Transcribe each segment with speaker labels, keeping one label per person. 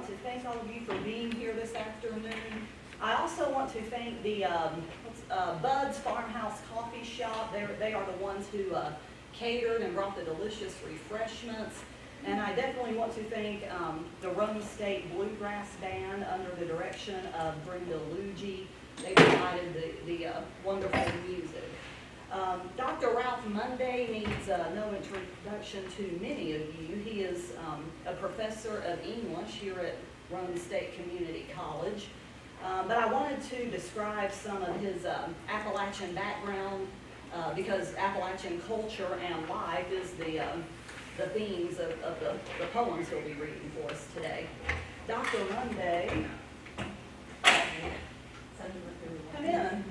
Speaker 1: want to thank all of you for being here this afternoon. I also want to thank the Bud's Farmhouse Coffee Shop. They are the ones who catered and brought the delicious refreshments. And I definitely want to thank the Roane State Bluegrass Band under the direction of Brenda Luigi. They provided the wonderful music. Dr. Ralph Monday needs no introduction to many of you. He is a professor of English here at Roane State Community College. But I wanted to describe some of his Appalachian background because Appalachian culture and life is the themes of the poems he'll be reading for us today. Dr. Monday, come in.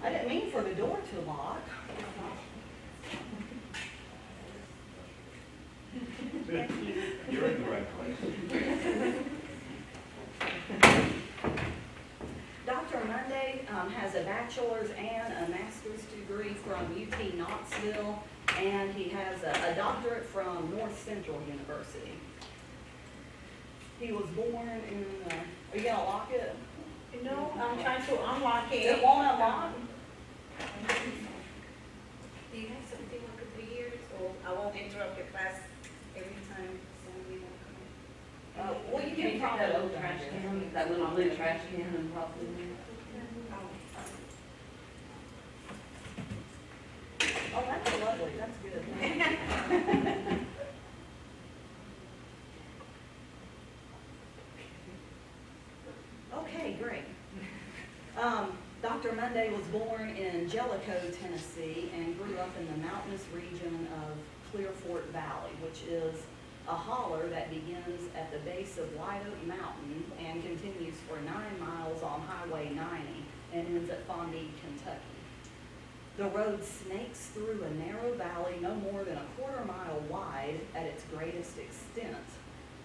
Speaker 1: I didn't mean for the door to lock.
Speaker 2: You're in the right place.
Speaker 1: Dr. Monday has a bachelor's and a master's degree from UT Knoxville, and he has a doctorate from North Central University. He was born in, are you gonna lock it?
Speaker 3: No, I'm trying to unlock it.
Speaker 1: It won't unlock?
Speaker 3: Do you have something I could hear, so I won't interrupt your class every time somebody will come?
Speaker 1: Well, you
Speaker 4: Can
Speaker 1: can
Speaker 4: you take
Speaker 1: probably
Speaker 4: that
Speaker 1: open
Speaker 4: old trash
Speaker 1: it.
Speaker 4: can, that little blue trash can and pop it in there?
Speaker 1: Oh, that's lovely, that's good. Okay, great. Dr. Monday was born in Jellicoe, Tennessee, and grew up in the mountainous region of Clearfork Valley, which is a holler that begins at the base of White Oak Mountain and continues for 9 miles on Highway 90 and ends at Fondee, Kentucky. The road snakes through a narrow valley no more than a quarter mile wide at its greatest extent,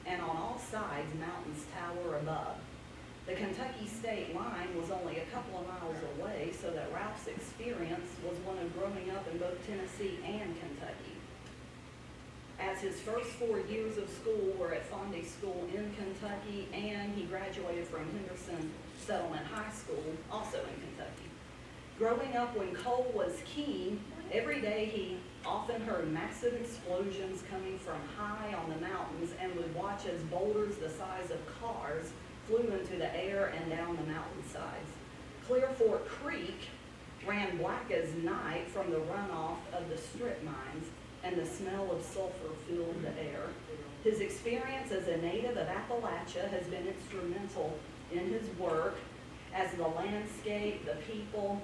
Speaker 1: and on all sides mountains tower above. The Kentucky state line was only a couple of miles away, so that Ralph's experience was one of growing up in both Tennessee and Kentucky. As his first 4 years of school were at Fondee School in Kentucky, and he graduated from Henderson Settlement High School, also in Kentucky. Growing up when coal was king, every day he often heard massive explosions coming from high on the mountains and would watch as boulders the size of cars flew into the air and down the mountainsides. Clear Fork Creek ran black as night from the runoff of the strip mines, and the smell of sulfur filled the air. His experience as a native of Appalachia has been instrumental in his work as the landscape, the people,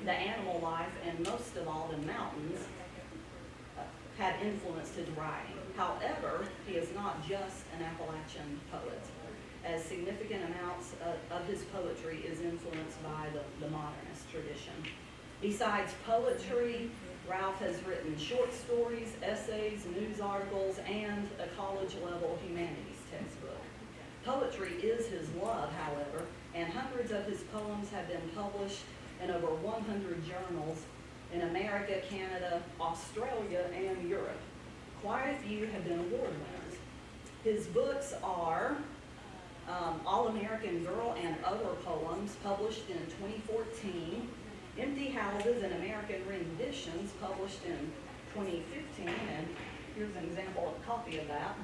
Speaker 1: the animal life, and most of all the mountains had influenced his writing. However, he is not just an Appalachian poet, as significant amounts of his poetry is influenced by the modernist tradition. Besides poetry, Ralph has written short stories, essays, news articles, and a college-level humanities textbook. Poetry is his love, however, and hundreds of his poems have been published in over 100 journals in America, Canada, Australia, and Europe. Quite a few have been award winners. His books are All-American Girl and Other Poems, published in 2014, Empty Houses and American Renditions, published in 2015, and here's an example of a copy of that.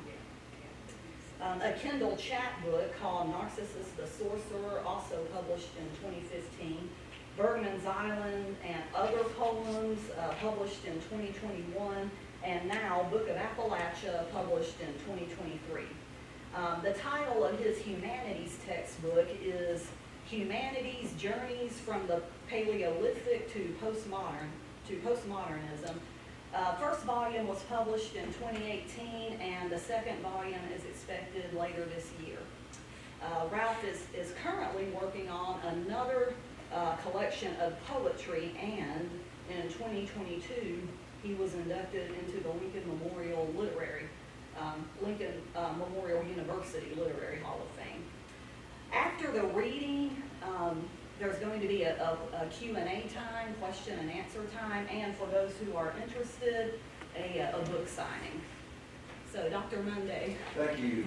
Speaker 1: A Kindle chat book called Narcissus the Sorcerer, also published in 2015. Bergman's Island and Other Poems, published in 2021, and now Book of Appalachia, published in 2023. The title of his humanities textbook is Humanities Journeys from the Paleolithic to Postmodernism. First volume was published in 2018, and the second volume is expected later this year. Ralph is currently working on another collection of poetry, and in 2022 he was inducted into the Lincoln Memorial University Literary Hall of Fame. After the reading, there's going to be a Q&A time, question and answer time, and for those who are interested, a book signing. So, Dr. Monday.
Speaker 2: Thank you.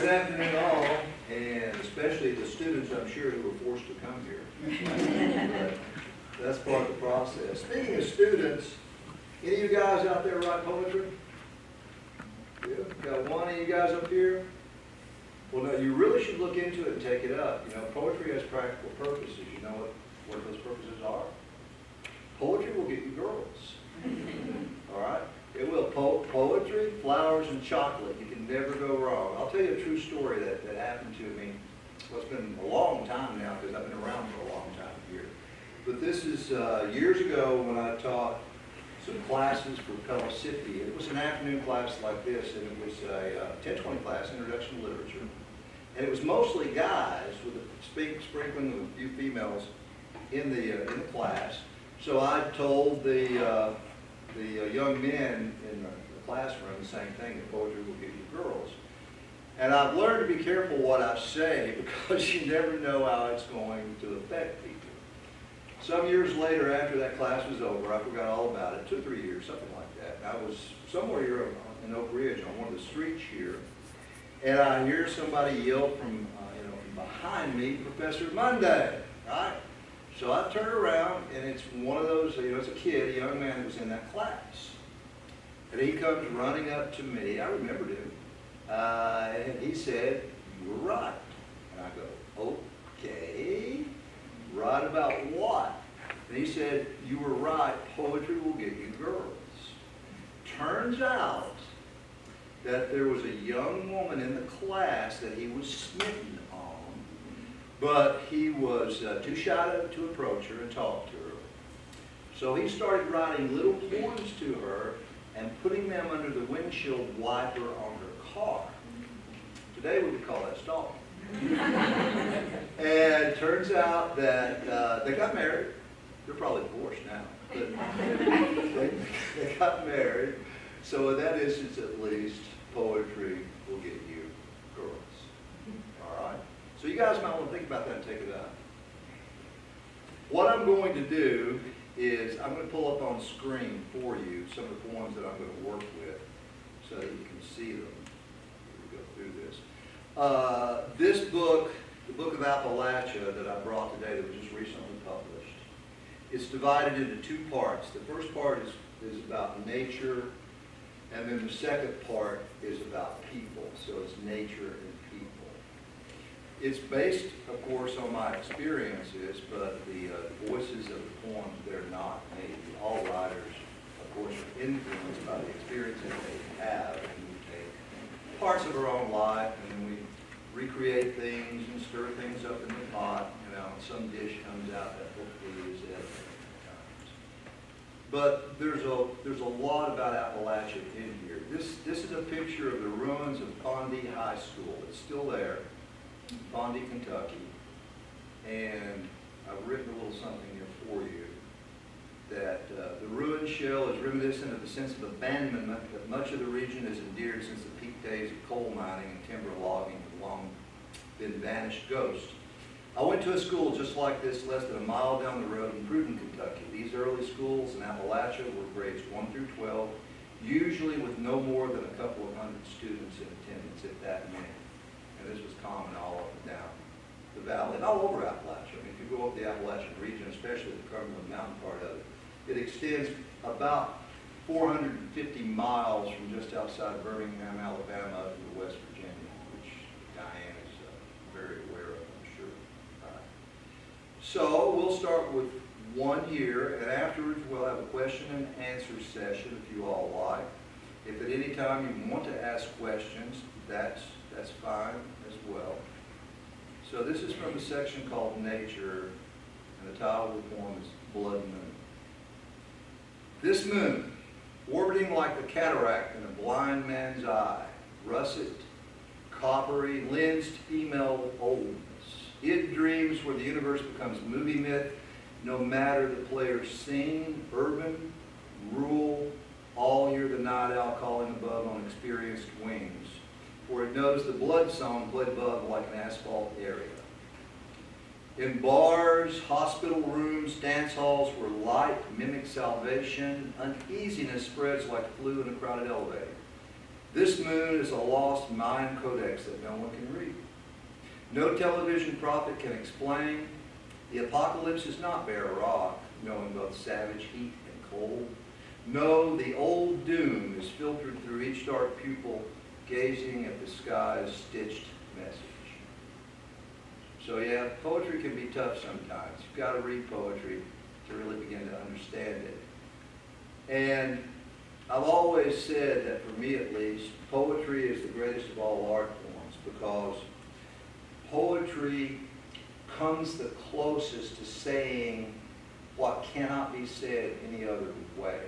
Speaker 5: Good afternoon all, and especially the students, I'm sure, who were forced to come here. But that's part of the process. Speaking of students, any of you guys out there write poetry? Yeah, got one of you guys up here? Well, no, you really should look into it and take it up. You know, poetry has practical purposes. You know what those purposes are? Poetry will get you girls. All right? It will. Poetry, flowers, and chocolate. You can never go wrong. I'll tell you a true story that happened to me. Well, it's been a long time now because I've been around for a long time here. But this is years ago when I taught some classes for Appalachia. It was an afternoon class like this, and it was a 1020 class, Introduction to Literature. And it was mostly guys with a sprinkling of a few females in the class. So I told the young men in the classroom the same thing, that poetry will give you girls. And I've learned to be careful what I say because you never know how it's going to affect people. Some years later, after that class was over, I forgot all about it, 2 or 3 years, something like that. And I was somewhere here in Oak Ridge on one of the streets here, and I hear somebody yell from behind me, Professor Monday, right? So I turn around, and it's one of those, it's a kid, a young man who was in that class. And he comes running up to me, I remembered him, and he said, "You were right." And I go, "Okay, right about what?" And he said, "You were right, poetry will get you girls." Turns out that there was a young woman in the class that he was smitten on, but he was too shy to approach her and talk to her. So he started writing little poems to her and putting them under the windshield wiper on her car. Today we would call that stalking. And it turns out that they got married. They're probably divorced now. But they got married. So in that instance, at least, poetry will get you girls. All right? So you guys might want to think about that and take it up. What I'm going to do is I'm going to pull up on screen for you some of the poems that I'm going to work with so that you can see them. We go through this. This book, the Book of Appalachia that I brought today that was just recently published, it's divided into 2 parts. The first part is about nature, and then the second part is about people. So it's nature and people. It's based, of course, on my experiences, but the voices of the poems, they're not me. All writers, of course, are influenced by the experiences they have, and we take parts of our own life, and then we recreate things and stir things up in the pot, and some dish comes out that hopefully is it. But there's a lot about Appalachia in here. This is a picture of the ruins of Pondee High School. It's still there, Pondee, Kentucky. And I've written a little something here for you, that the ruined shell is reminiscent of the sense of abandonment that much of the region has endured since the peak days of coal mining and timber logging have long been vanished ghosts. I went to a school just like this less than a mile down the road in Pruden, Kentucky. These early schools in Appalachia were grades 1 through 12, usually with no more than a couple of hundred students in attendance, if that many. And this was common all up and down the valley and all over Appalachia. I mean, if you go up the Appalachian region, especially the Cumberland Mountain part of it, it extends about 450 miles from just outside Birmingham, Alabama, to West Virginia, which Diane is very aware of, I'm sure. So we'll start with one here, and afterwards we'll have a question and answer session if you all like. If at any time you want to ask questions, that's fine as well. So this is from the section called Nature, and the title of the poem is Blood Moon. This moon, orbiting like the cataract in a blind man's eye, russet, coppery, lensed female oldness. It dreams where the universe becomes movie myth, no matter the player's scene, urban, rural, all hear the night owl calling above on experienced wings, for it knows the blood song played above like an asphalt area. In bars, hospital rooms, dance halls where light mimics salvation, uneasiness spreads like flu in a crowded elevator. This moon is a lost mind codex that no one can read. No television prophet can explain. The apocalypse is not bare rock, knowing both savage heat and cold. No, the old doom is filtered through each dark pupil, gazing at the sky's stitched message. So yeah, poetry can be tough sometimes. You've got to read poetry to really begin to understand it. And I've always said that, for me at least, poetry is the greatest of all art forms, because poetry comes the closest to saying what cannot be said any other way.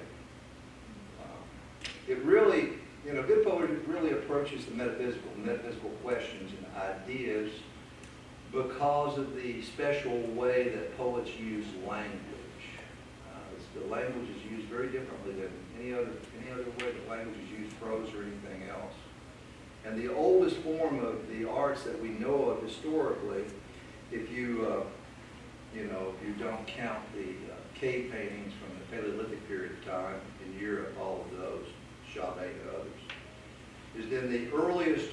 Speaker 5: It really, good poetry really approaches the metaphysical questions and ideas because of the special way that poets use language. The language is used very differently than any other way that language is used, prose or anything else. And the oldest form of the arts that we know of historically, if you don't count the cave paintings from the Paleolithic period of time in Europe, all of those, Chauvet and others, is then the earliest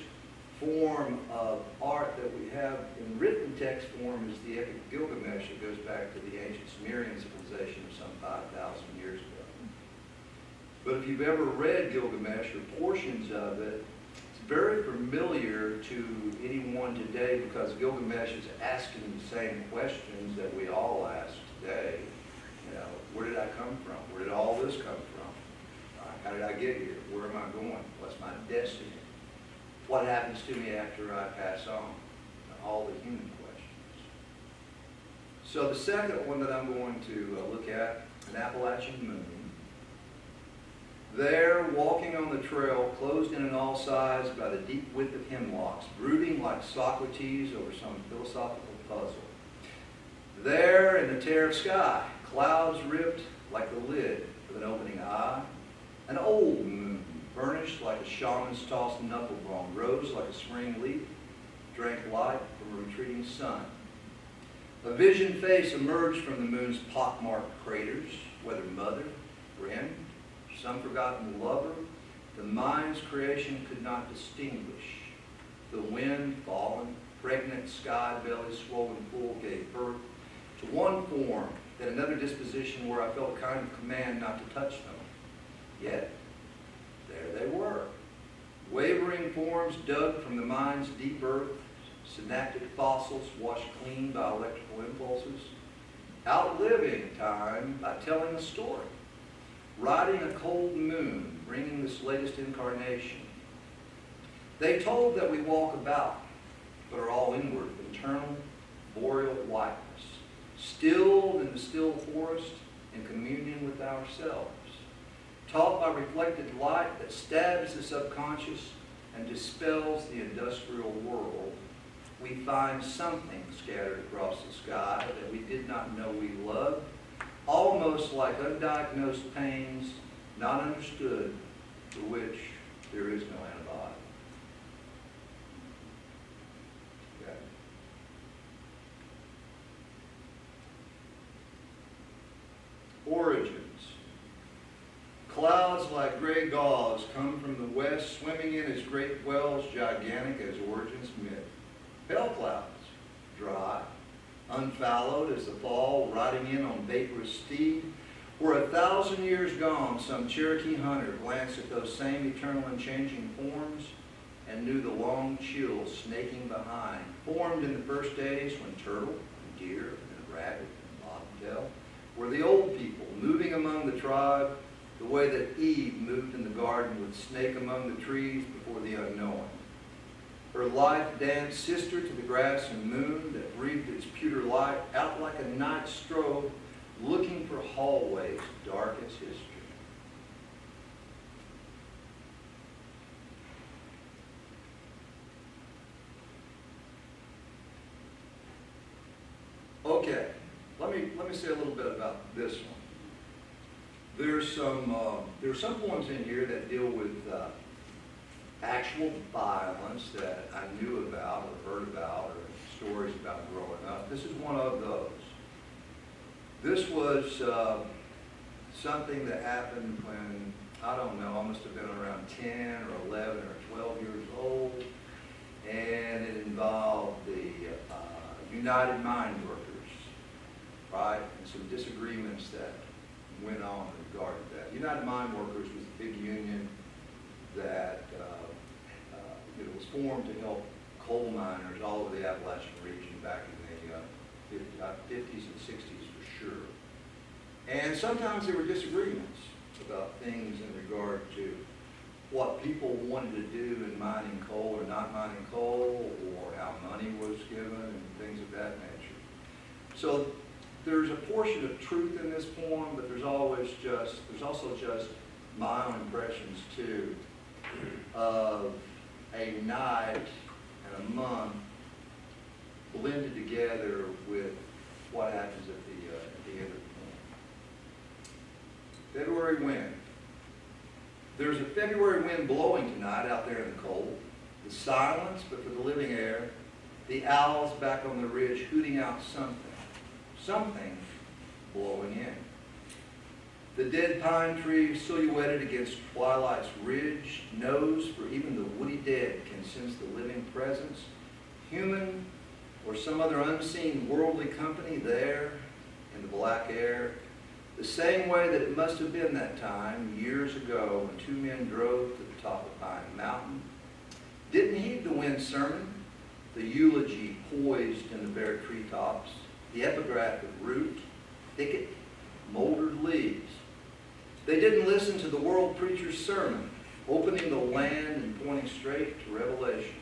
Speaker 5: form of art that we have in written text form is the Epic of Gilgamesh. It goes back to the ancient Sumerian civilization of some 5,000 years ago. But if you've ever read Gilgamesh or portions of it, it's very familiar to anyone today, because Gilgamesh is asking the same questions that we all ask today. Where did I come from? Where did all this come from? How did I get here? Where am I going? What's my destiny? What happens to me after I pass on? All the human questions. So the second one that I'm going to look at, an Appalachian moon. There, walking on the trail, closed in on all sides by the deep width of hemlocks, brooding like Socrates over some philosophical puzzle. There, in the tear of sky, clouds ripped like the lid of an opening eye, an old moon, burnished like a shaman's tossed knucklebone, rose like a spring leaf, drank light from a retreating sun. A vision face emerged from the moon's pockmarked craters, whether mother, friend, some forgotten lover, the mind's creation could not distinguish. The wind, fallen, pregnant sky belly swollen full, gave birth to one form, then another disposition where I felt a kind of command not to touch them. Yet, there they were, wavering forms dug from the mind's deep earth, synaptic fossils washed clean by electrical impulses, outliving time by telling a story, riding a cold moon, bringing this latest incarnation. They told that we walk about, but are all inward, internal, boreal whiteness, stilled in the still forest, in communion with ourselves, taught by reflected light that stabs the subconscious and dispels the industrial world. We find something scattered across the sky that we did not know we loved, almost like undiagnosed pains, not understood, for which there is no antibiotic. Okay. Origins. Clouds like gray gauze come from the west, swimming in as great wells, gigantic as origins myth. Pale clouds, dry, unfallowed as the fall, riding in on vaporous steed. Were 1,000 years gone, some Cherokee hunter glanced at those same eternal and changing forms and knew the long chill snaking behind, formed in the first days when turtle and deer and rabbit and bobtail were the old people moving among the tribe, the way that Eve moved in the garden with snake among the trees before the unknowing. Her life danced sister to the grass and moon that breathed its pewter light out like a night strobe, looking for hallways dark as history. Okay, let me say a little bit about this one. There's some poems in here that deal with actual violence that I knew about or heard about or stories about growing up. This is one of those. This was something that happened when, I don't know, I must have been around 10 or 11 or 12 years old, and it involved the United Mine Workers, right, and some disagreements that went on in regard to that. United Mine Workers was a big union that it was formed to help coal miners all over the Appalachian region back in the 50s and 60s for sure. And sometimes there were disagreements about things in regard to what people wanted to do in mining coal or not mining coal, or how money was given and things of that nature. So there's a portion of truth in this poem, but there's also just my own impressions too of a night and a month blended together with what happens at the end of the poem. February wind. There's a February wind blowing tonight out there in the cold. The silence, but for the living air. The owls back on the ridge hooting out something blowing in. The dead pine tree silhouetted against twilight's ridge knows for even the woody dead can sense the living presence, human or some other unseen worldly company there in the black air, the same way that it must have been that time years ago when two men drove to the top of Pine Mountain, didn't heed the wind's sermon, the eulogy poised in the bare treetops, the epigraph of root, thicket, moldered leaves. They didn't listen to the world preacher's sermon, opening the land and pointing straight to Revelation.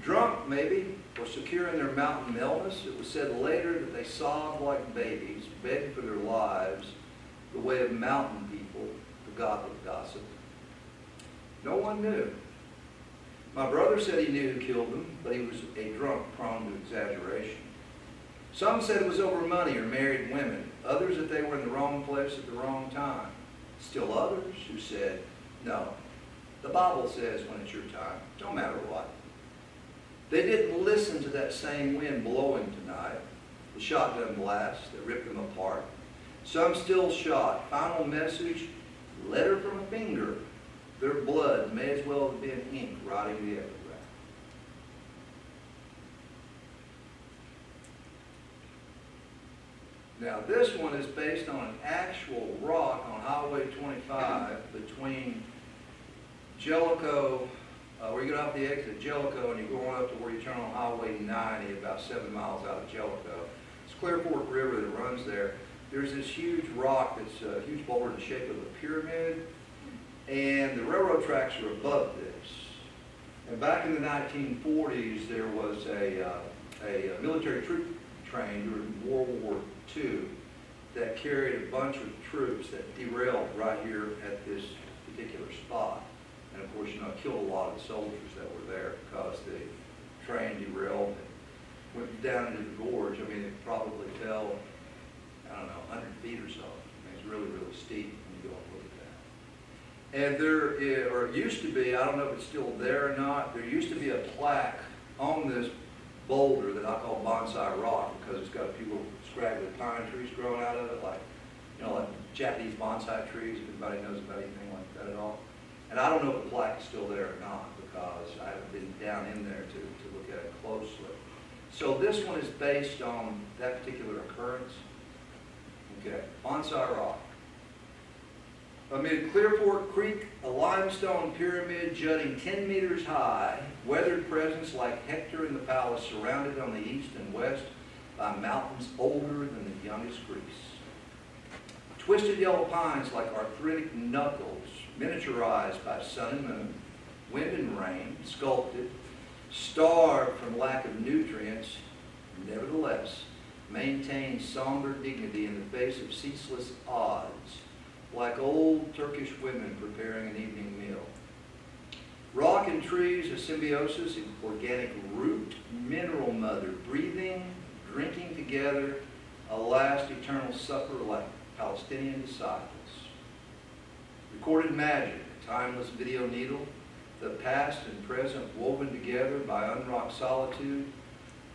Speaker 5: Drunk, maybe, or secure in their mountain illness, it was said later that they sobbed like babies, begged for their lives, the way of mountain people, the Gothic gossip. No one knew. My brother said he knew who killed them, but he was a drunk prone to exaggeration. Some said it was over money or married women. Others that they were in the wrong place at the wrong time. Still others who said, no, the Bible says when it's your time, no matter what. They didn't listen to that same wind blowing tonight, the shotgun blasts that ripped them apart. Some still shot. Final message, letter from a finger. Their blood may as well have been ink writing the epigraph. Now this one is based on an actual rock on Highway 25 between Jellicoe, where you get off the exit at Jellicoe and you're going up to where you turn on Highway 90 about 7 miles out of Jellicoe. It's Clear Fork River that runs there. There's this huge rock that's a huge boulder in the shape of a pyramid, and the railroad tracks are above this. And back in the 1940s, there was a military troop train during World War II that carried a bunch of troops that derailed right here at this particular spot. And of course, it killed a lot of the soldiers that were there because the train derailed and went down into the gorge. I mean, it probably fell, I don't know, 100 feet or so. I mean, it's really, really steep when you go and look at that. And there used to be, I don't know if it's still there or not, there used to be a plaque on this boulder that I call Bonsai Rock because it's got a few little scraggly pine trees growing out of it, like Japanese bonsai trees, if anybody knows about anything like that at all. And I don't know if the plaque is still there or not because I haven't been down in there to look at it closely. So this one is based on that particular occurrence. Okay, Bonsai Rock. Amid Clear Fork Creek, a limestone pyramid jutting 10 meters high, weathered presence like Hector in the palace, surrounded on the east and west by mountains older than the youngest Greece. Twisted yellow pines like arthritic knuckles, miniaturized by sun and moon, wind and rain, sculpted, starved from lack of nutrients, nevertheless maintain somber dignity in the face of ceaseless odds, like old Turkish women preparing an evening meal. Rock and trees, a symbiosis of organic root, mineral mother, breathing, drinking together, a last eternal supper like Palestinian disciples. Recorded magic, a timeless video needle, the past and present woven together by unrocked solitude,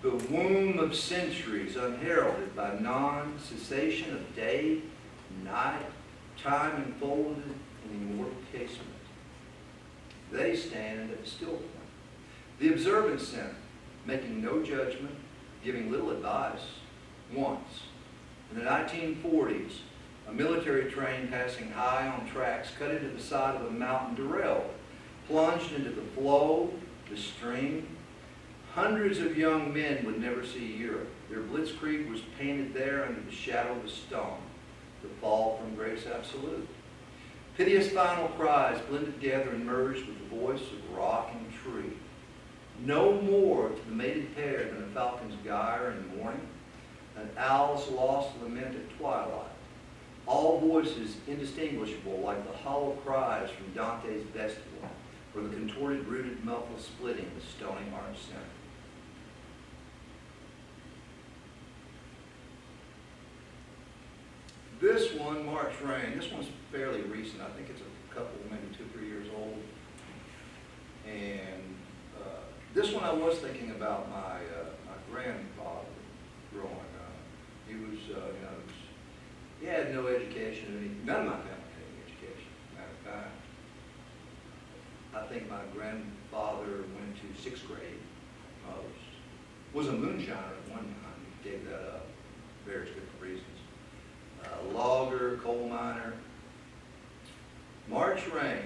Speaker 5: the womb of centuries unheralded by non-cessation of day, night, time enfolded in immortal casement. They stand at the still point. The observance center, making no judgment, giving little advice. Once, in the 1940s, a military train passing high on tracks cut into the side of a mountain derailed, plunged into the flow, the stream. Hundreds of young men would never see Europe. Their blitzkrieg was painted there under the shadow of the stone, the fall from grace absolute. Piteous final cries blended together and merged with the voice of rock and tree. No more to the mated pair than a falcon's gyre in the morning, an owl's lost lament at twilight. All voices indistinguishable like the hollow cries from Dante's vestibule, or the contorted rooted muffled splitting the stony arch center. This one, March Rain, this one's fairly recent. I think it's a couple, maybe 2 or 3 years old. And this one I was thinking about my grandfather growing up. He was, he had no education. None of my family had any education, matter of fact. I think my grandfather went to 6th grade most. Was a moonshiner at one time. He gave that up, various different reasons. Logger, coal miner. March Rain.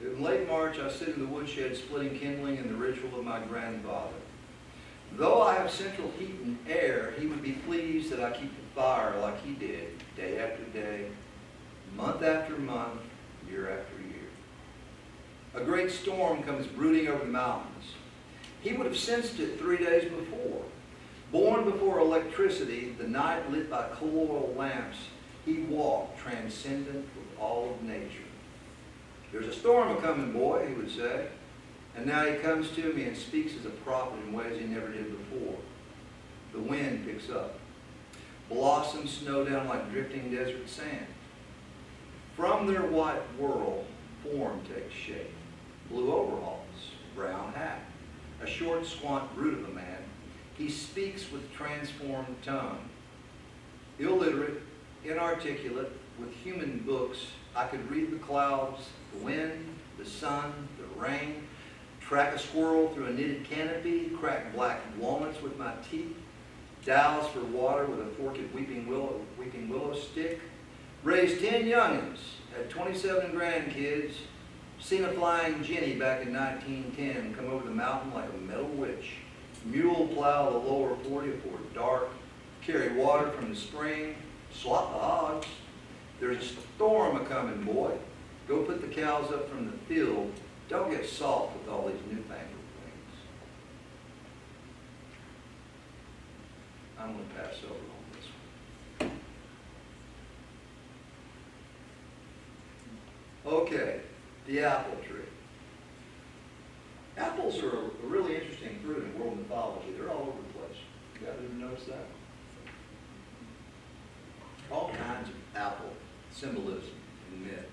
Speaker 5: In late March, I sit in the woodshed splitting kindling in the ritual of my grandfather. Though I have central heat and air, he would be pleased that I keep the fire like he did, day after day, month after month, year after year. A great storm comes brooding over the mountains. He would have sensed it 3 days before. Born before electricity, the night lit by coal oil lamps, he walked transcendent with all of nature. There's a storm a-coming, boy, he would say. And now he comes to me and speaks as a prophet in ways he never did before. The wind picks up. Blossoms snow down like drifting desert sand. From their white whirl, form takes shape. Blue overalls, brown hat, a short, squat brute of a man. He speaks with transformed tongue. Illiterate, inarticulate, with human books, I could read the clouds, the wind, the sun, the rain, track a squirrel through a knitted canopy, crack black walnuts with my teeth, douse for water with a forked weeping willow stick, raised 10 youngins, had 27 grandkids, seen a flying Jenny back in 1910 come over the mountain like a metal witch, mule plow the lower 40 before dark, carry water from the spring, slop the hogs. There's a storm a-coming, boy. Go put the cows up from the field. Don't get soft with all these newfangled things. I'm going to pass over on this one. Okay, the apple tree. Apples are a really interesting fruit in world mythology. They're all over the place. You guys ever notice that? All kinds of apple symbolism and myth.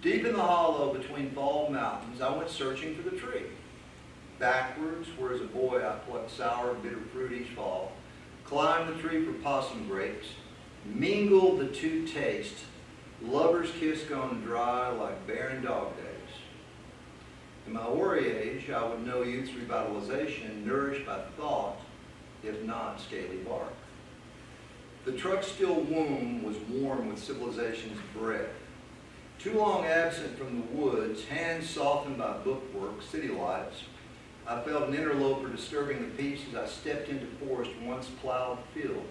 Speaker 5: Deep in the hollow between fall mountains, I went searching for the tree. Backwards, where as a boy I plucked sour, bitter fruit each fall, climbed the tree for possum grapes, mingled the two tastes, lover's kiss gone dry like barren dog days. In my hoary age, I would know youth's revitalization nourished by thought, if not scaly bark. The truck's still womb was warm with civilization's breath. Too long absent from the woods, hands softened by bookwork, city lights, I felt an interloper disturbing the peace as I stepped into forest once plowed field.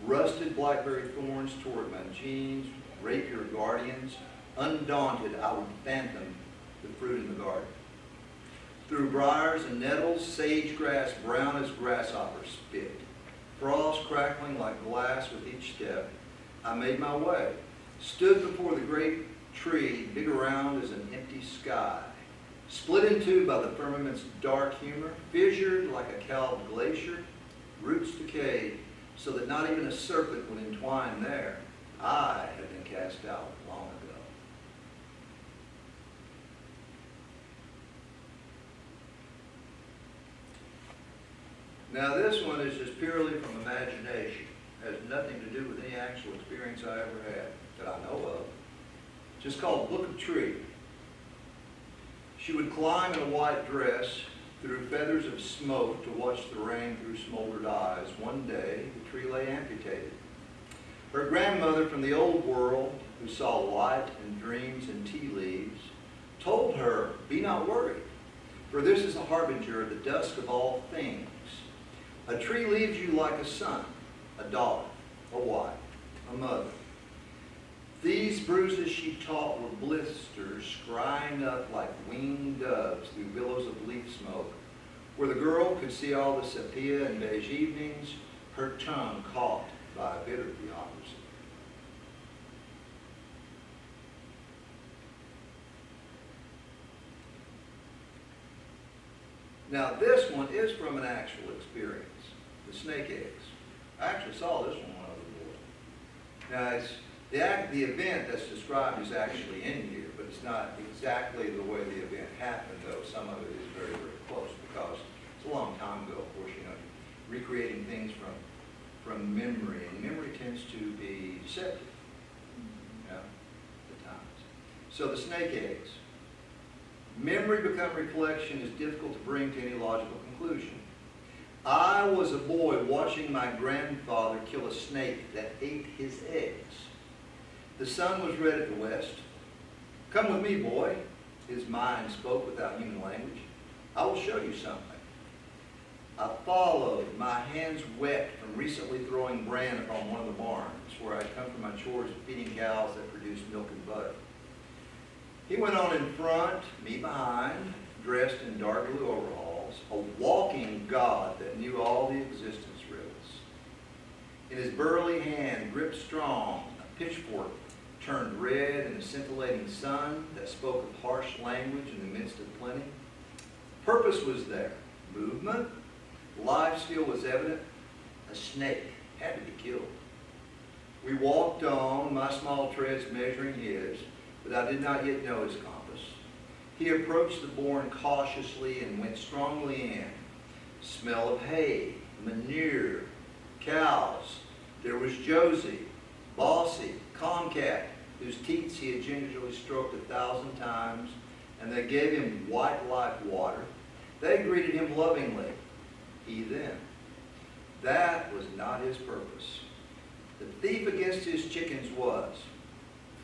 Speaker 5: Rusted blackberry thorns toward my jeans, rapier guardians. Undaunted, I would phantom the fruit in the garden. Through briars and nettles, sage-grass brown as grasshopper spit. Frost crackling like glass with each step, I made my way. Stood before the great tree, big around as an empty sky. Split in two by the firmament's dark humor, fissured like a calved glacier, roots decayed, so that not even a serpent would entwine there. I had been cast out long ago. Now this one is just purely from imagination, Has nothing to do with any actual experience I ever had that I know of. Just called Book of Tree. She would climb in a white dress through feathers of smoke to watch the rain through smoldered eyes. One day, the tree lay amputated. Her grandmother from the old world, who saw light and dreams and tea leaves, told her, "Be not worried, for this is a harbinger of the dusk of all things. A tree leaves you like a son, a daughter, a wife, a mother. These bruises she taught were blisters scrying up like winged doves through billows of leaf smoke, where the girl could see all the sepia and beige evenings, her tongue caught by a bitter theocracy." Now this one is from an actual experience, the snake eggs. I actually saw this one when I was a boy. Now it's, the event that's described is actually in here, but it's not exactly the way the event happened, though some of it is very, very close because it's a long time ago, of course, you know, recreating things from memory, and memory tends to be deceptive, you know, at times. So the snake eggs. Memory become reflection is difficult to bring to any logical conclusion. I was a boy watching my grandfather kill a snake that ate his eggs. The sun was red at the west. "Come with me, boy," his mind spoke without human language. "I will show you something." I followed, my hands wet from recently throwing bran upon one of the barns, where I'd come from my chores of feeding cows that produced milk and butter. He went on in front, me behind, dressed in dark blue overalls, a walking god that knew all the existence riddles. In his burly hand, gripped strong, a pitchfork turned red in the scintillating sun that spoke of harsh language in the midst of plenty. Purpose was there, movement, life still was evident. A snake had to be killed. We walked on, my small treads measuring his, but I did not yet know his compass. He approached the barn cautiously and went strongly in. Smell of hay, manure, cows. There was Josie, Bossy, Comcat, whose teats he had gingerly stroked 1,000 times, and they gave him white life water. They greeted him lovingly. He them. That was not his purpose. The thief against his chickens was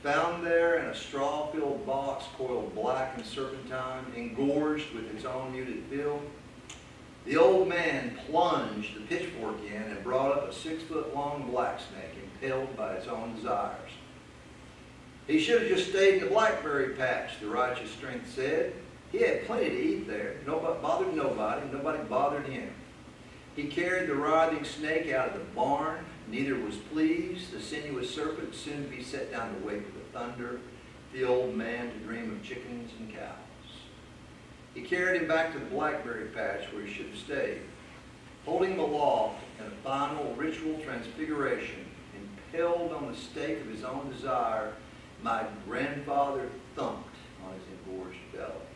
Speaker 5: found there in a straw-filled box coiled black and serpentine, engorged with its own muted fill. The old man plunged the pitchfork in and brought up a 6-foot-long black snake impelled by its own desires. He should have just stayed in the blackberry patch, the righteous strength said. He had plenty to eat there. Nobody bothered nobody. Nobody bothered him. He carried the writhing snake out of the barn. Neither was pleased. The sinuous serpent soon to be set down to wait for the thunder, the old man to dream of chickens and cows. He carried him back to the blackberry patch where he should have stayed, holding him aloft in a final ritual transfiguration, impelled on the stake of his own desire. My grandfather thumped on his engorged belly.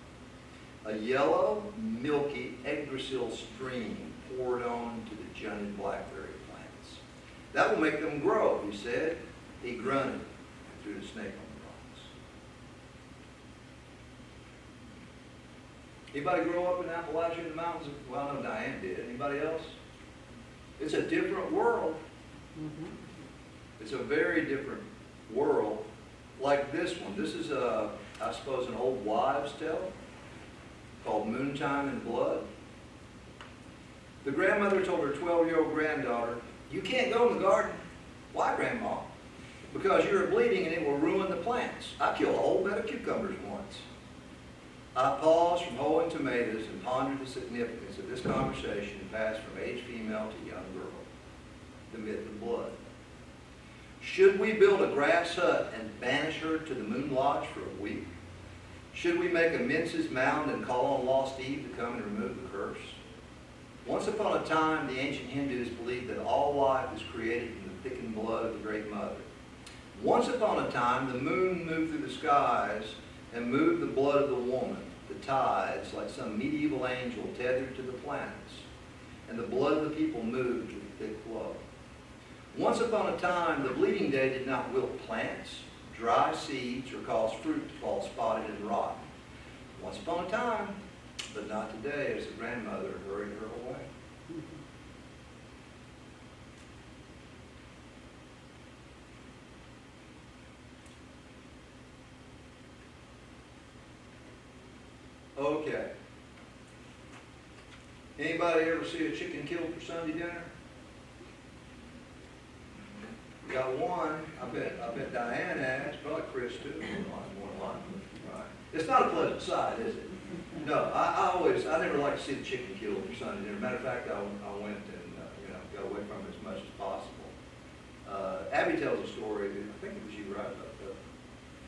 Speaker 5: A yellow, milky Yggdrasil stream poured on to the jutted blackberry plants. That will make them grow, he said. He grunted and threw the snake on the rocks. Anybody grow up in Appalachia in the mountains? Well, I know Diane did. Anybody else? It's a different world. It's a very different world, like this one. This is, I suppose, an old wives' tale called Moontime and Blood. The grandmother told her 12-year-old granddaughter, "You can't go in the garden." "Why, Grandma?" "Because you're bleeding and it will ruin the plants. I killed a whole bed of cucumbers once." I paused from hoeing tomatoes and pondered the significance of this conversation and passed from aged female to young girl. The myth of blood. Should we build a grass hut and banish her to the moon lodge for a week? Should we make a mince's mound and call on lost Eve to come and remove the curse? Once upon a time, the ancient Hindus believed that all life is created from the thickened blood of the Great Mother. Once upon a time, the moon moved through the skies and moved the blood of the woman, the tides, like some medieval angel tethered to the planets. And the blood of the people moved with a thick flow. Once upon a time, the bleeding day did not wilt plants, dry seeds, or cause fruit to fall spotted and rotten. Once upon a time, but not today, as the grandmother hurried her away. Okay. Anybody ever see a chicken killed for Sunday dinner? We got one. I bet Diane has, probably Chris too. More than likely. Right. It's not a pleasant sight, is it? No, I never like to see the chicken killed for Sunday dinner. Matter of fact, I went and, got away from it as much as possible. Abby tells a story, I think it was you, right, about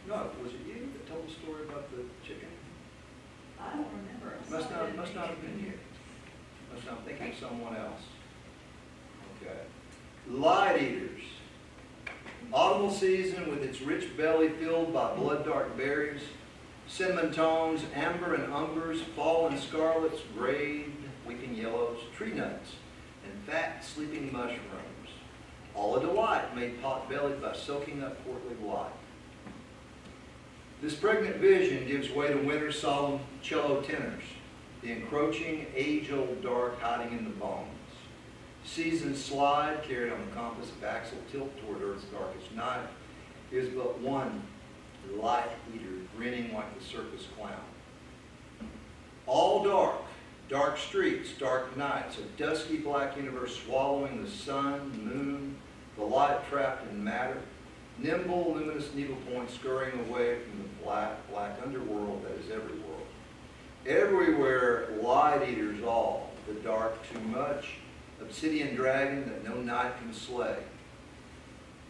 Speaker 5: no, was it you that told the story about the chicken?
Speaker 1: I don't remember.
Speaker 5: Must not have been you. I'm thinking of someone else. Okay. Light eaters. Autumnal season with its rich belly filled by blood-dark berries, cinnamon tones, amber and umbers, fall and scarlets, grayed, weeping yellows, tree nuts, and fat sleeping mushrooms. All a delight, made pot-bellied by soaking up portly light. This pregnant vision gives way to winter's solemn cello tenors, the encroaching, age-old dark hiding in the bones. Season's slide, carried on the compass of axle tilt toward Earth's darkest night, is but one light eater grinning like the circus clown. All dark, dark streets, dark nights, a dusky black universe swallowing the sun, moon, the light trapped in matter, nimble, luminous needle points scurrying away from the black, black underworld that is every world. Everywhere light eaters all, the dark too much, obsidian dragon that no night can slay.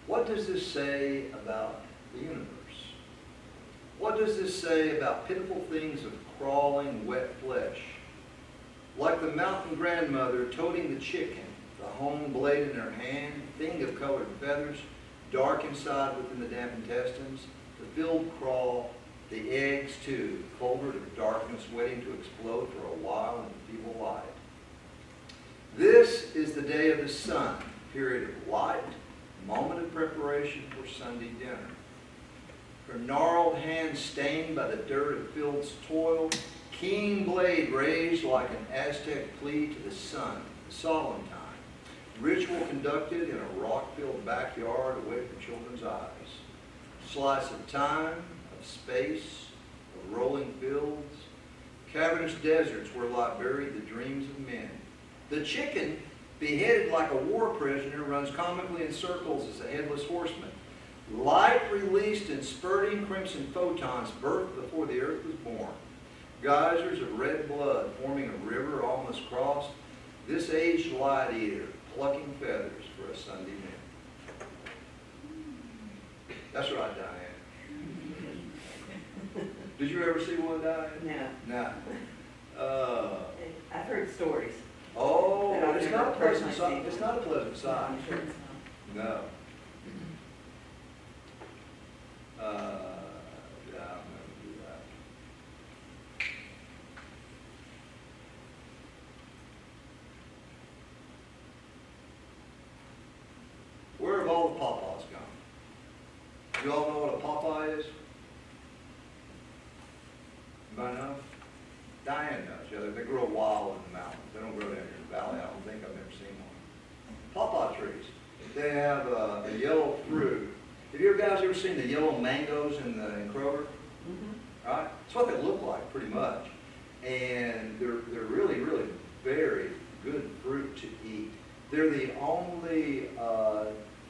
Speaker 5: What does this say about the universe? What does this say about pitiful things of crawling, wet flesh? Like the mountain grandmother toting the chicken, the home blade in her hand, thing of colored feathers, dark inside within the damp intestines, the filled crawl, the eggs too, culvert of darkness waiting to explode for a while in feeble light. This is the day of the sun, period of light, moment of preparation for Sunday dinner. Her gnarled hand stained by the dirt of field's toil, keen blade raised like an Aztec plea to the sun, the solemn time. Ritual conducted in a rock-filled backyard away from children's eyes. Slice of time, of space, of rolling fields, cavernous deserts where lie buried the dreams of men. The chicken, beheaded like a war prisoner, runs comically in circles as a headless horseman. Light released in spurting crimson photons birthed before the earth was born. Geysers of red blood forming a river almost crossed. This aged light eater plucking feathers for a Sunday meal. That's right, Diane. Did you ever see one, Diane?
Speaker 4: No.
Speaker 5: No.
Speaker 4: I've heard stories.
Speaker 5: Oh,
Speaker 4: But I've
Speaker 5: it's
Speaker 4: never
Speaker 5: not a pleasant
Speaker 4: personally
Speaker 5: sight.
Speaker 4: seen
Speaker 5: It's not a pleasant sight.
Speaker 1: I'm sure it's not.
Speaker 5: No. Yeah, I'm gonna do that. Where have all the pawpaws gone? You all know what a pawpaw is? Anybody know? Diane knows. Yeah, they grow wild in the mountains. They don't grow down here in the valley. I don't think I've never seen one. Pawpaw trees. They have a yellow fruit. Have you guys ever seen the yellow mangoes in Kroger?
Speaker 4: Mm-hmm.
Speaker 5: Right? That's what they look like, pretty much. And they're really, really very good fruit to eat. They're the only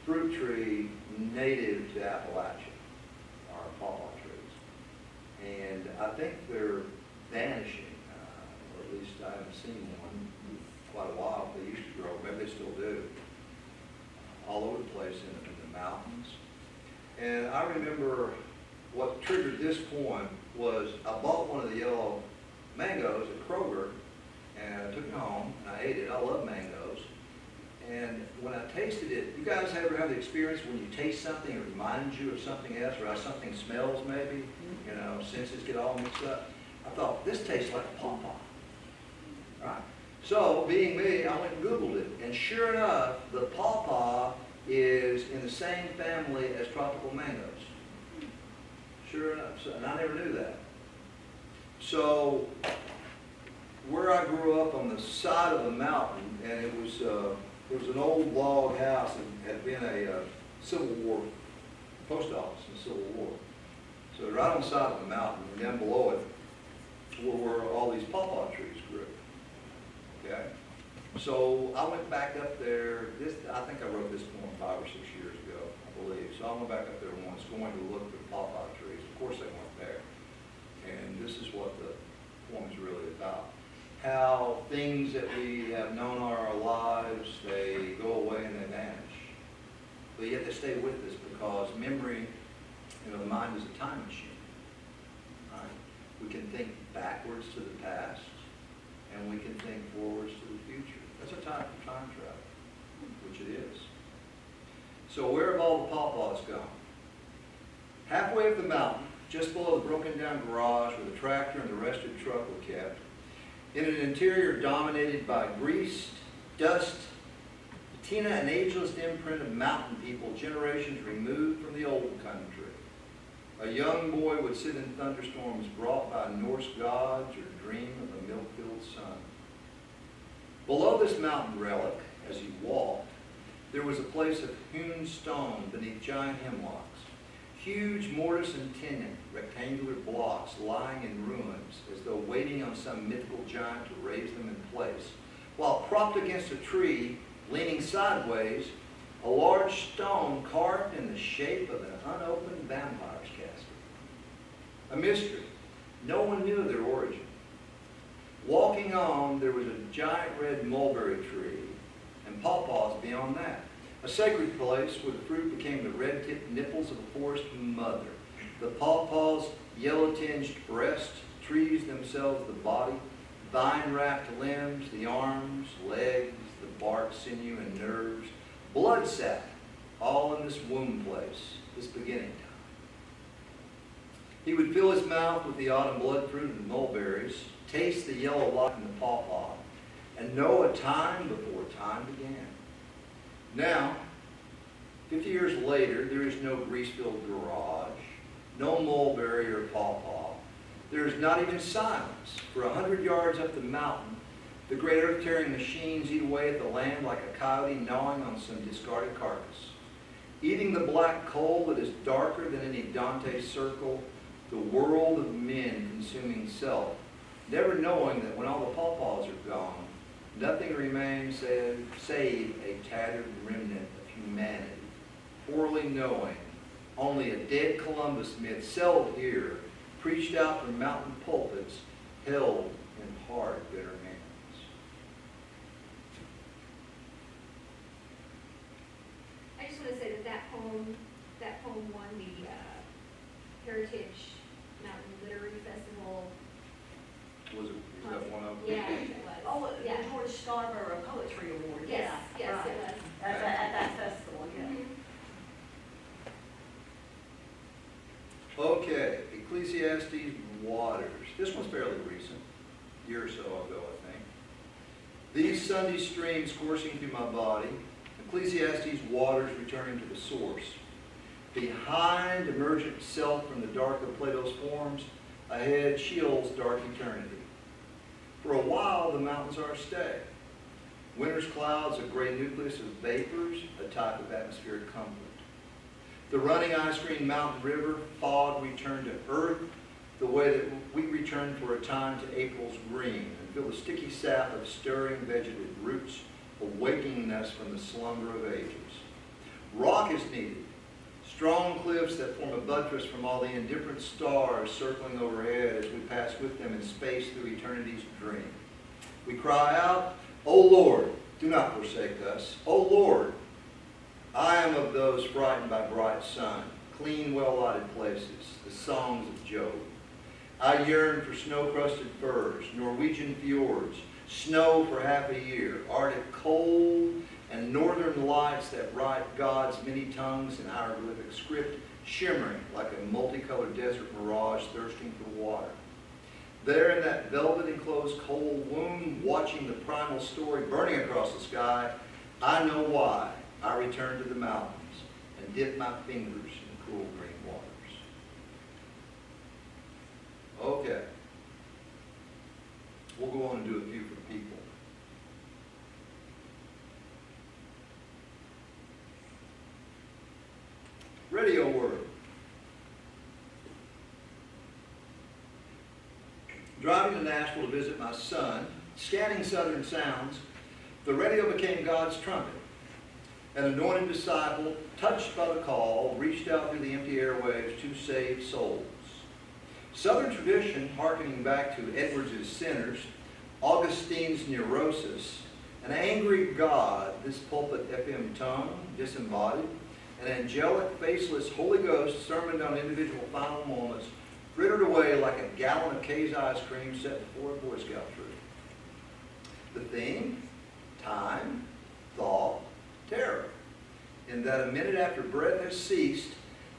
Speaker 5: fruit tree native to Appalachia, are pawpaw trees. And I think they're vanishing, or at least I haven't seen one in quite a while. They used to grow, maybe they still do, all over the place in the mountains. And I remember what triggered this point was I bought one of the yellow mangoes at Kroger, and I took it home, and I ate it. I love mangoes. And when I tasted it, you guys ever have the experience when you taste something, it reminds you of something else, or how something smells maybe? You know, senses get all mixed up. I thought, this tastes like a pawpaw. Right? So, being me, I went and Googled it. And sure enough, the pawpaw is in the same family as tropical mangoes. Sure enough, and I never knew that. So, where I grew up on the side of the mountain, and it was an old log house that had been a Civil War post office in the Civil War. So right on the side of the mountain, and down below it, were where all these pawpaw trees grew. Okay? So I went back up there, I think I wrote this poem 5 or 6 years ago, I believe. So I went back up there once, going to look for the pawpaw trees. Of course they weren't there. And this is what the poem is really about. How things that we have known all our lives, they go away and they vanish. But yet they stay with us because memory, the mind is a time machine. Right? We can think backwards to the past, and we can think forwards to the future. That's a type of time travel, which it is. So where have all the pawpaws gone? Halfway up the mountain, just below the broken down garage where the tractor and the rusted truck were kept, in an interior dominated by grease, dust, patina, and ageless imprint of mountain people generations removed from the old country. A young boy would sit in thunderstorms brought by Norse gods or dream of a milk-filled sun. Below this mountain relic, as he walked, there was a place of hewn stone beneath giant hemlocks. Huge mortise and tenon, rectangular blocks lying in ruins as though waiting on some mythical giant to raise them in place, while propped against a tree, leaning sideways, a large stone carved in the shape of an unopened vampire's casket. A mystery. No one knew their origin. Walking on, there was a giant red mulberry tree and pawpaws beyond that. A sacred place where the fruit became the red-tipped nipples of a forest mother. The pawpaws' yellow-tinged breast, trees themselves the body, vine-wrapped limbs, the arms, legs, the bark, sinew, and nerves, blood sap, all in this womb place, this beginning time. He would fill his mouth with the autumn blood fruit and mulberries, taste the yellow light in the pawpaw, and know a time before time began. Now, 50 years later, there is no grease-filled garage, no mulberry or pawpaw. There is not even silence. For 100 yards up the mountain, the great earth-tearing machines eat away at the land like a coyote gnawing on some discarded carcass. Eating the black coal that is darker than any Dante circle, the world of men consuming self, never knowing that when all the pawpaws are gone, nothing remains save a tattered remnant of humanity. Poorly knowing, only a dead Columbus myth settled here, preached out from mountain pulpits, held in hard, bitter hands.
Speaker 6: I just want to say that poem won the Heritage Mountain Literary Festival.
Speaker 5: Was that one of them?
Speaker 6: Yeah, it was.
Speaker 1: Oh,
Speaker 6: Yeah.
Speaker 1: the George Scarborough Poetry Award,
Speaker 6: Yes,
Speaker 1: yeah.
Speaker 6: yes,
Speaker 1: right.
Speaker 6: it was.
Speaker 1: At that festival, yeah.
Speaker 6: Mhm.
Speaker 5: Okay, Ecclesiastes Waters. This one's fairly recent, a year or so ago, I think. These Sunday streams coursing through my body, Ecclesiastes waters returning to the source. Behind emergent self from the dark of Plato's forms, ahead Sheol's dark eternity. For a while, the mountains are a stay. Winter's clouds, a gray nucleus of vapors, a type of atmospheric comfort. The running ice-cream mountain river, fog returned to earth, the way that we return for a time to April's green, and feel the sticky sap of stirring vegetative roots, awakening us from the slumber of ages. Rock is needed. Strong cliffs that form a buttress from all the indifferent stars circling overhead as we pass with them in space through eternity's dream. We cry out, O Lord, do not forsake us. O Lord, I am of those frightened by bright sun, clean, well-lighted places, the songs of Job. I yearn for snow-crusted firs, Norwegian fjords, snow for half a year, Arctic cold, and northern lights that write God's many tongues in hieroglyphic script, shimmering like a multicolored desert mirage thirsting for water. There in that velvet-enclosed cold womb, watching the primal story burning across the sky, I know why. I return to the mountains and dip my fingers in cool green waters. Okay. We'll go on and do a few for people. Radio word. Driving to Nashville to visit my son, scanning southern sounds, the radio became God's trumpet. An anointed disciple, touched by the call, reached out through the empty airwaves to save souls. Southern tradition, hearkening back to Edwards' sinners, Augustine's neurosis, an angry God, this pulpit FM tongue, disembodied, an angelic, faceless Holy Ghost sermoned on individual final moments, frittered away like a gallon of Kay's ice cream set before a Boy Scout troop. The theme, time, thought, terror. In that a minute after breath has ceased,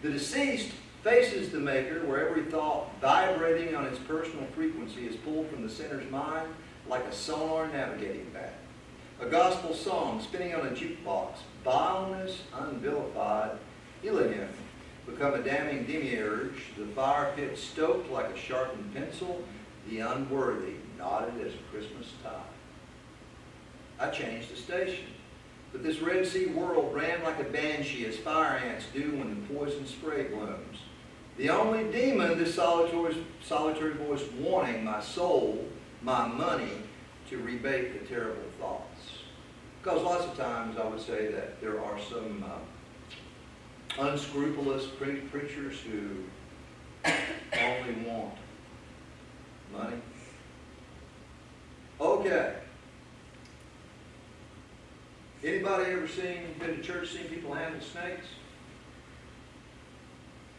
Speaker 5: the deceased faces the Maker where every thought vibrating on its personal frequency is pulled from the sinner's mind like a sonar navigating bat. A gospel song spinning on a jukebox, vileness unvilified, healing him, become a damning demiurge, the fire pit stoked like a sharpened pencil, the unworthy nodded as a Christmas tide. I changed the station, but this Red Sea world ran like a banshee as fire ants do when the poison spray blooms. The only demon this solitary voice wanting my soul, my money, to rebate the terrible thoughts. Because lots of times I would say that there are some unscrupulous preachers who only want money. Okay. Anybody ever been to church, seen people handle snakes?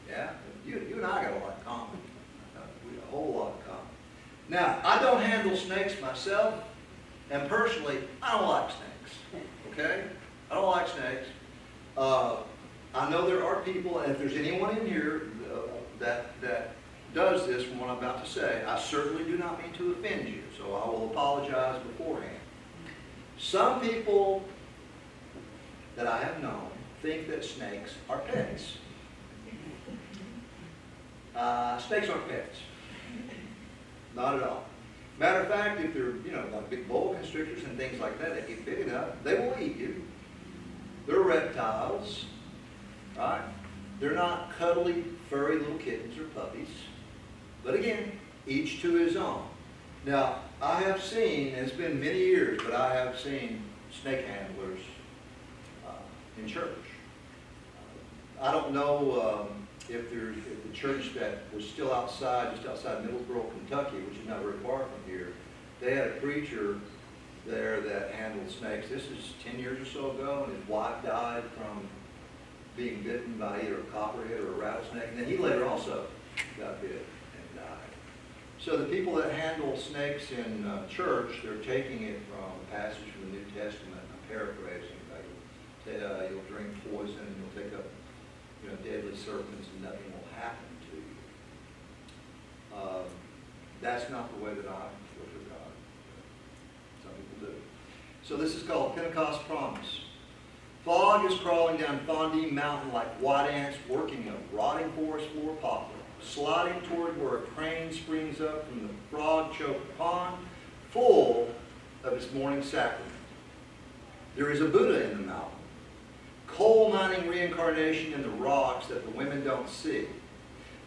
Speaker 5: Yeah? You and I got a lot in common. We got a whole lot in common. Now, I don't handle snakes myself, and personally, I don't like snakes. Okay? I don't like snakes. I know there are people, and if there's anyone in here that does this from what I'm about to say, I certainly do not mean to offend you, so I will apologize beforehand. Some people that I have known think that snakes are pets. Snakes aren't pets. Not at all. Matter of fact, if they're, like big boa constrictors and things like that, they get big enough, they will eat you. They're reptiles, right? They're not cuddly, furry little kittens or puppies. But again, each to his own. Now, I have seen, and it's been many years, but I have seen snake handlers in church. I don't know if the church that was still outside, just outside Middlesboro, Kentucky, which is not very far from here, they had a preacher there that handled snakes. This is 10 years or so ago, and his wife died from being bitten by either a copperhead or a rattlesnake, and then he later also got bit and died. So the people that handle snakes in church, they're taking it from a passage from the New Testament. I'm paraphrasing. You'll drink poison, you'll take up deadly serpents, and nothing will happen to you. That's not the way that I worship God. Some people do. So this is called Pentecost Promise. Fog is crawling down Fondue Mountain like white ants working a rotting forest floor poplar, sliding toward where a crane springs up from the frog-choked pond, full of its morning sacrament. There is a Buddha in the mountain, coal mining reincarnation in the rocks that the women don't see.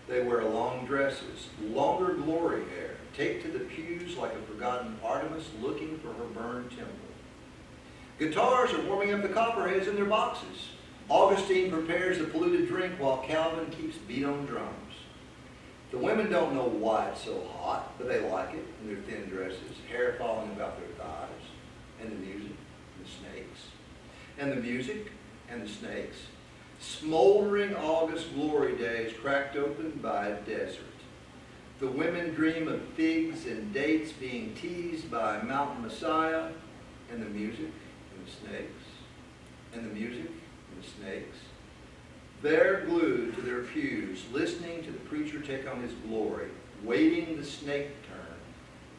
Speaker 5: They wear long dresses, longer glory hair, take to the pews like a forgotten Artemis looking for her burned temple. Guitars are warming up the copperheads in their boxes. Augustine prepares the polluted drink while Calvin keeps beat on drums. The women don't know why it's so hot, but they like it in their thin dresses, hair falling about their thighs, and the music, and the snakes, and the music, and the snakes. Smoldering August glory days cracked open by a desert. The women dream of figs and dates being teased by mountain messiah, and the music, and the snakes, and the music, and the snakes. They're glued to their pews, listening to the preacher take on his glory, waiting the snake turn.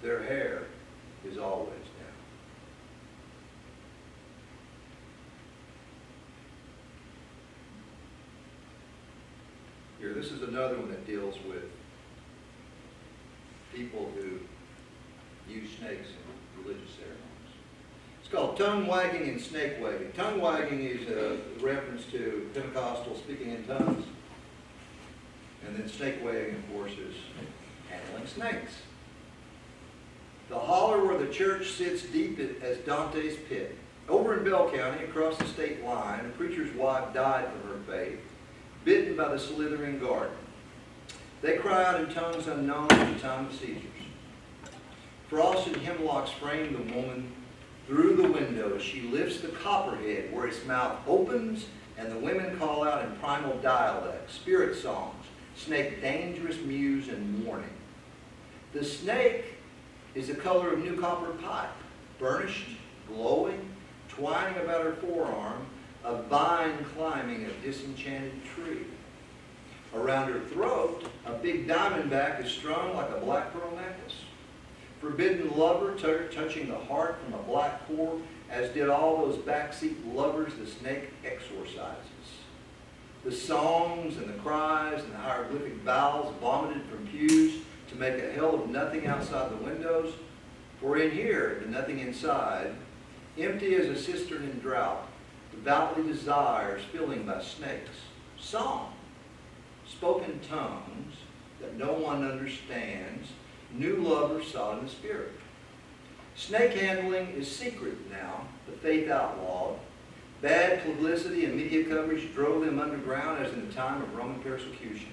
Speaker 5: Their hair is always down. Here, this is another one that deals with people who use snakes in religious ceremonies. It's called tongue wagging and snake wagging. Tongue wagging is a reference to Pentecostal speaking in tongues. And then snake wagging, of course, is handling snakes. The holler where the church sits deep as Dante's pit. Over in Bell County, across the state line, a preacher's wife died for her faith, bitten by the slithering garden. They cry out in tongues unknown at the time of seizures. Frosted hemlocks frame the woman through the window as she lifts the copperhead where its mouth opens, and the women call out in primal dialect, spirit songs, snake dangerous muse and warning. The snake is the color of new copper pipe, burnished, glowing, twining about her forearm, a vine climbing a disenchanted tree. Around her throat, a big diamondback is strung like a black pearl necklace. Forbidden lover touching the heart from a black core, as did all those backseat lovers the snake exorcises. The songs and the cries and the hieroglyphic vowels vomited from pews to make a hell of nothing outside the windows, for in here, the nothing inside, empty as a cistern in drought, devoutly desires filling by snakes. Song, spoken tongues that no one understands, new lovers sought in the spirit. Snake handling is secret now, the faith outlawed. Bad publicity and media coverage drove them underground as in the time of Roman persecution.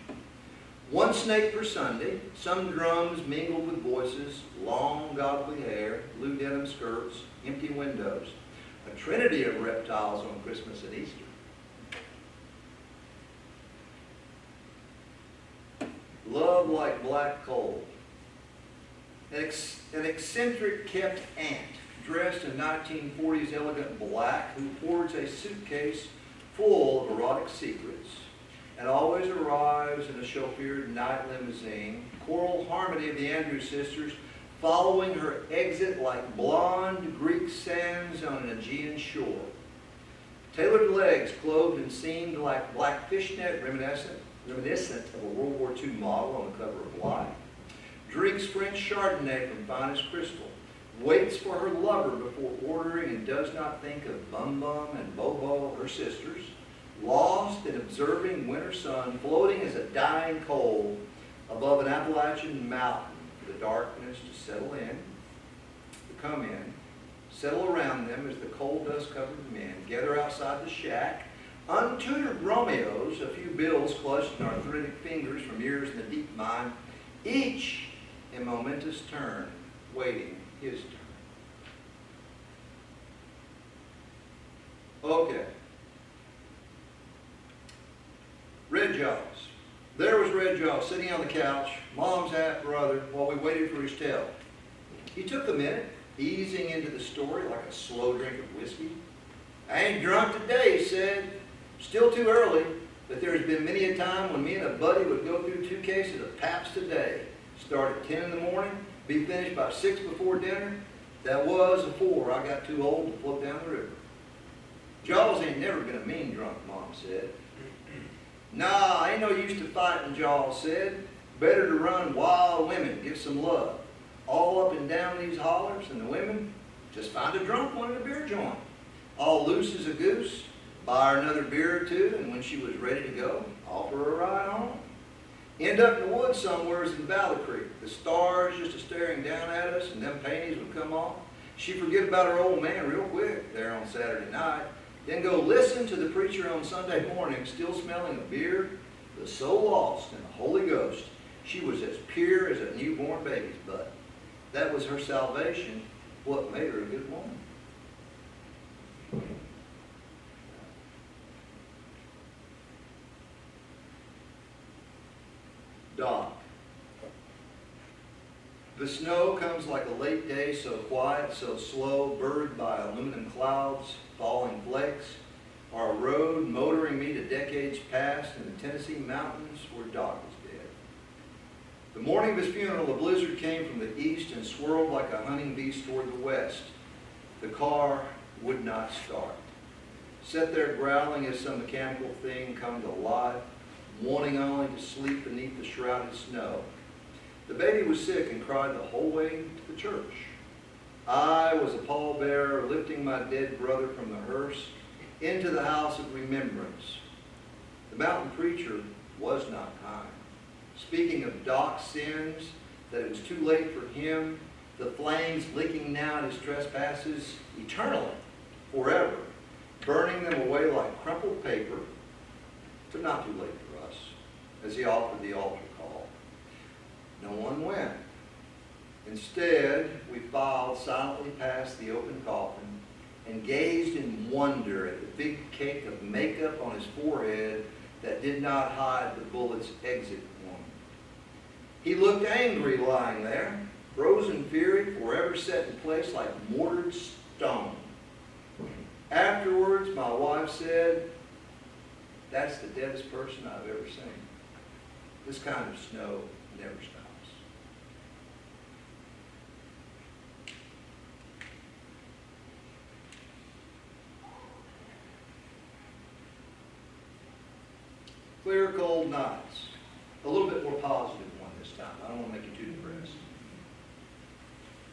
Speaker 5: One snake per Sunday, some drums mingled with voices, long godly hair, blue denim skirts, empty windows. A trinity of reptiles on Christmas and Easter. Love like black coal. An eccentric kept aunt, dressed in 1940s elegant black, who hoards a suitcase full of erotic secrets, and always arrives in a chauffeured night limousine, choral harmony of the Andrews Sisters, following her exit like blonde Greek sands on an Aegean shore. Tailored legs clothed and seamed like black fishnet, reminiscent of a World War II model on the cover of Life. Drinks French Chardonnay from finest crystal. Waits for her lover before ordering and does not think of Bum Bum and Bobo, her sisters. Lost in observing winter sun, floating as a dying coal above an Appalachian mountain for the darkness to settle in, to come in, settle around them as the coal dust covered men gather outside the shack. Untutored Romeos, a few bills clutched in arthritic fingers from years in the deep mine, each in momentous turn, waiting his turn. Okay. Red Jaws. There was Red Jaws sitting on the couch, Mom's half brother, while we waited for his tale. He took a minute, easing into the story like a slow drink of whiskey. I ain't drunk today, he said. Still too early, but there's been many a time when me and a buddy would go through 2 cases of Pabst a day. Start at 10 in the morning, be finished by 6 before dinner. That was before I got too old to float down the river. Jaws ain't never been a mean drunk, Mom said. Nah, ain't no use to fighting, Jaws said. Better to run wild women, get some love. All up and down these hollers, and the women, just find a drunk one in a beer joint. All loose as a goose, buy her another beer or two, and when she was ready to go, offer her a ride home. End up in the woods somewheres in Valley Creek. The stars just a-staring down at us, and them panties would come off. She'd forget about her old man real quick there on Saturday night. Then go listen to the preacher on Sunday morning, still smelling of beer, but so lost in the Holy Ghost, she was as pure as a newborn baby's butt. That was her salvation, what made her a good woman. Doc. The snow comes like a late day, so quiet, so slow, burdened by aluminum clouds, falling flakes. Our road motoring me to decades past in the Tennessee mountains where Doc was dead. The morning of his funeral, the blizzard came from the east and swirled like a hunting beast toward the west. The car would not start. Sat there growling as some mechanical thing come to life, wanting only to sleep beneath the shrouded snow. The baby was sick and cried the whole way to the church. I was a pallbearer lifting my dead brother from the hearse into the house of remembrance. The mountain preacher was not kind. Speaking of Doc's sins, that it was too late for him, the flames licking now at his trespasses eternally, forever, burning them away like crumpled paper, but not too late for us, as he offered the altar call. No one went. Instead, we filed silently past the open coffin and gazed in wonder at the big cake of makeup on his forehead that did not hide the bullet's exit wound. He looked angry lying there, frozen fury forever set in place like mortared stone. Afterwards, my wife said, "That's the deadest person I've ever seen. This kind of snow never stops." Clear, cold nights. A little bit more positive one this time. I don't want to make you too depressed.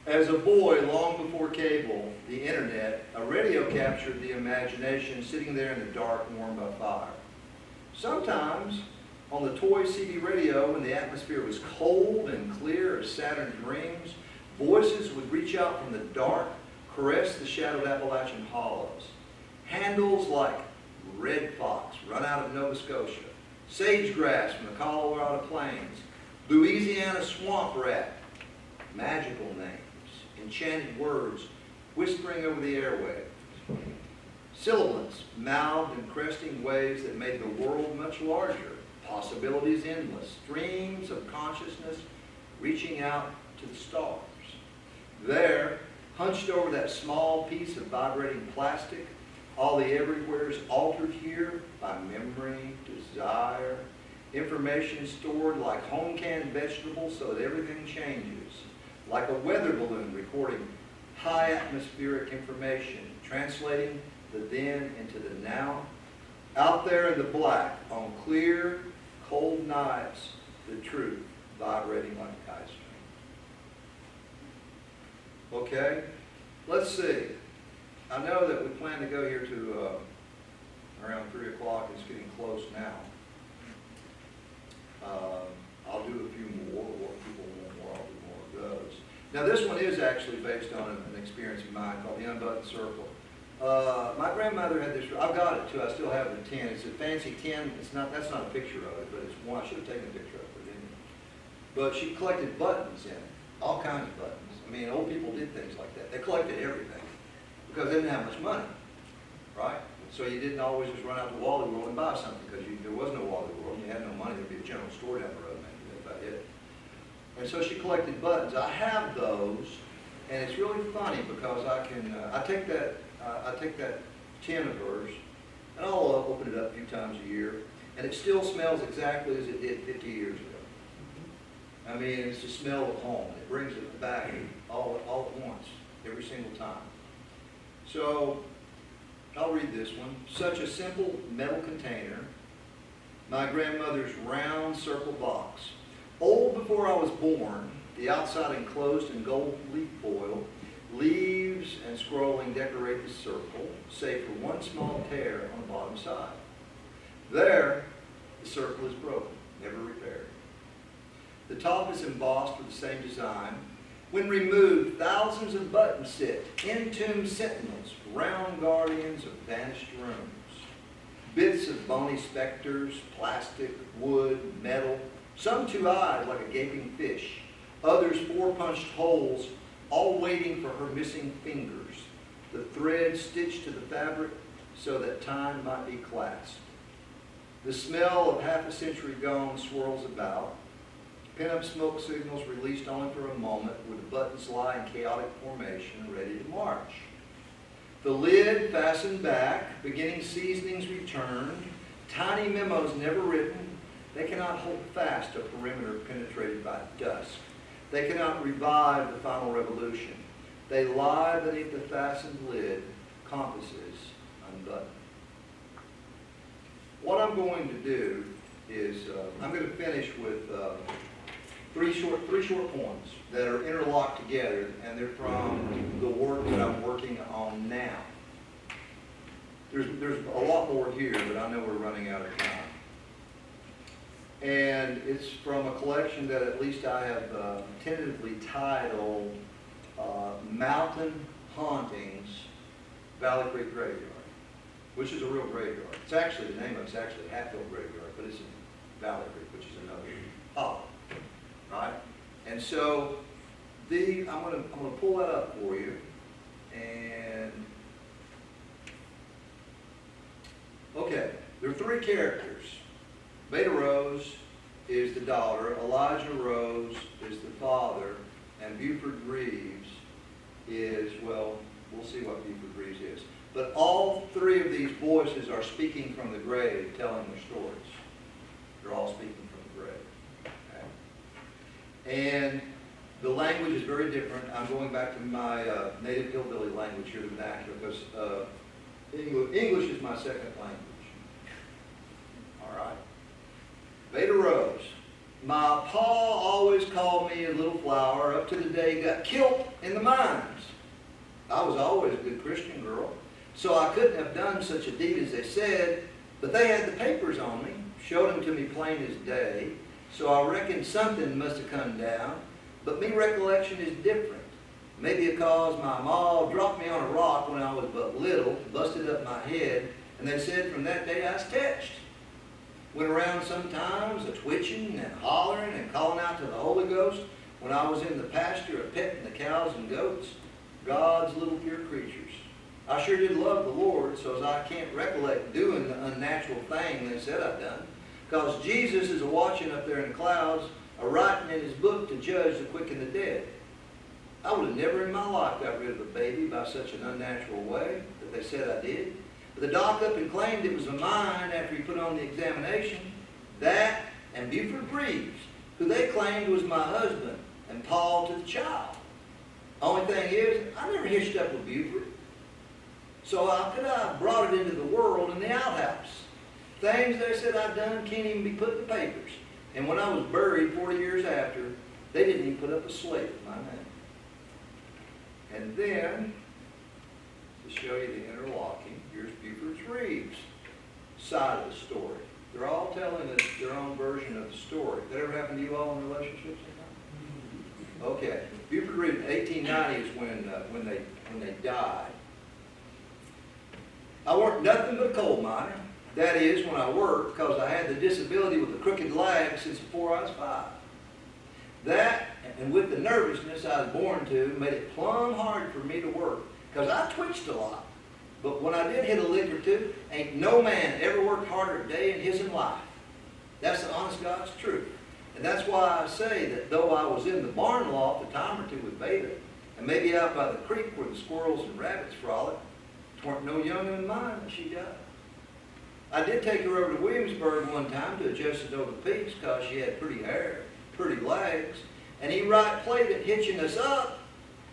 Speaker 5: As a boy, long before cable, the internet, a radio captured the imagination sitting there in the dark, warmed by fire. Sometimes, on the toy CB radio, when the atmosphere was cold and clear as Saturn's rings, voices would reach out from the dark, caress the shadowed Appalachian hollows. Handles like Red Fox, run out of Nova Scotia, Sagegrass from the Colorado Plains, Louisiana Swamp Rat, magical names, enchanted words whispering over the airwaves. Sibilants mouthed in cresting waves that made the world much larger, possibilities endless, streams of consciousness reaching out to the stars. There, hunched over that small piece of vibrating plastic, all the everywheres altered here by memory, desire, information stored like home-canned vegetables so that everything changes, like a weather balloon recording high atmospheric information, translating the then into the now. Out there in the black, on clear, cold nights, the truth vibrating like a kite string. Okay, let's see. I know that we plan to go here to around 3 o'clock. It's getting close now. I'll do a few more, or if people want more, I'll do more of those. Now this one is actually based on an experience of mine called the Unbuttoned Circle. My grandmother had this, I've got it too, I still have the tin. It's a fancy tin. That's not a picture of it, but it's one. I should have taken a picture of it, didn't I? But she collected buttons in it, all kinds of buttons. I mean, old people did things like that. They collected everything because they didn't have much money, right? So you didn't always just run out to Wally World and buy something because there was no Wally World. You had no money. There'd be a general store down the road, maybe. That's about it. And so she collected buttons. I have those, and it's really funny because I can. I take that tin of hers, and I'll open it up a few times a year, and it still smells exactly as it did 50 years ago. I mean, it's the smell of home. It brings it back all at once, every single time. So, I'll read this one. Such a simple metal container, my grandmother's round circle box. Old before I was born, the outside enclosed in gold leaf foil, leaves and scrolling decorate the circle, save for one small tear on the bottom side. There, the circle is broken, never repaired. The top is embossed with the same design. When removed, thousands of buttons sit, entombed sentinels, round guardians of vanished rooms. Bits of bony specters, plastic, wood, metal, some two-eyed like a gaping fish, others four-punched holes, all waiting for her missing fingers, the thread stitched to the fabric so that time might be clasped. The smell of half a century gone swirls about. Pin-up smoke signals released only for a moment where the buttons lie in chaotic formation, ready to march. The lid fastened back, beginning seasonings returned, tiny memos never written. They cannot hold fast a perimeter penetrated by dusk. They cannot revive the final revolution. They lie beneath the fastened lid, compasses unbuttoned. What I'm going to do is I'm going to finish with three short poems that are interlocked together, and they're from the work that I'm working on now. There's a lot more here, but I know we're running out of time. And it's from a collection that at least I have tentatively titled Mountain Hauntings, Valley Creek Graveyard, which is a real graveyard. It's actually, the name of it's actually Hatfield Graveyard, but it's in Valley Creek, which is another hollow, right? And so I'm gonna pull that up for you, and okay, there are three characters. Beta Rose is the daughter, Elijah Rose is the father, and Buford Reeves is, well, we'll see what Buford Reeves is. But all three of these voices are speaking from the grave, telling their stories. They're all speaking from the grave. Okay? And the language is very different. I'm going back to my native hillbilly language here, the vernacular, because English is my second language. All right. Beta Rose. My pa always called me a little flower up to the day he got killed in the mines. I was always a good Christian girl, so I couldn't have done such a deed as they said, but they had the papers on me, showed them to me plain as day, so I reckon something must have come down, but me recollection is different. Maybe because my ma dropped me on a rock when I was but little, busted up my head, and they said from that day I was touched. Went around sometimes a-twitching and hollering and calling out to the Holy Ghost when I was in the pasture a-petting the cows and goats, God's little pure creatures. I sure did love the Lord, so as I can't recollect doing the unnatural thing they said I'd done, because Jesus is a-watching up there in the clouds, a-writing in his book to judge the quick and the dead. I would have never in my life got rid of a baby by such an unnatural way that they said I did. The doc up and claimed it was mine after he put on the examination. That and Buford Reeves, who they claimed was my husband and Paul to the child. Only thing is, I never hitched up with Buford. So how could I have brought it into the world in the outhouse? Things they said I'd done can't even be put in the papers. And when I was buried 40 years after, they didn't even put up a slate with my name. And then, to show you the interlocking, here's Buford Reeves' side of the story. They're all telling us their own version of the story. That ever happened to you all in relationships? Okay. Buford Reeves, 1890 is when they died. I worked nothing but a coal miner. That is, when I worked, because I had the disability with the crooked leg since before I was 5. That, and with the nervousness I was born to, made it plumb hard for me to work, because I twitched a lot. But when I did hit a lick or two, ain't no man ever worked harder a day in his life. That's the honest God's truth. And that's why I say that though I was in the barn loft a time or two with Beta, and maybe out by the creek where the squirrels and rabbits frolic, 'twarn't no younger than mine when she died. I did take her over to Williamsburg one time to adjust it over the peaks because she had pretty hair, pretty legs, and he right played at hitching us up.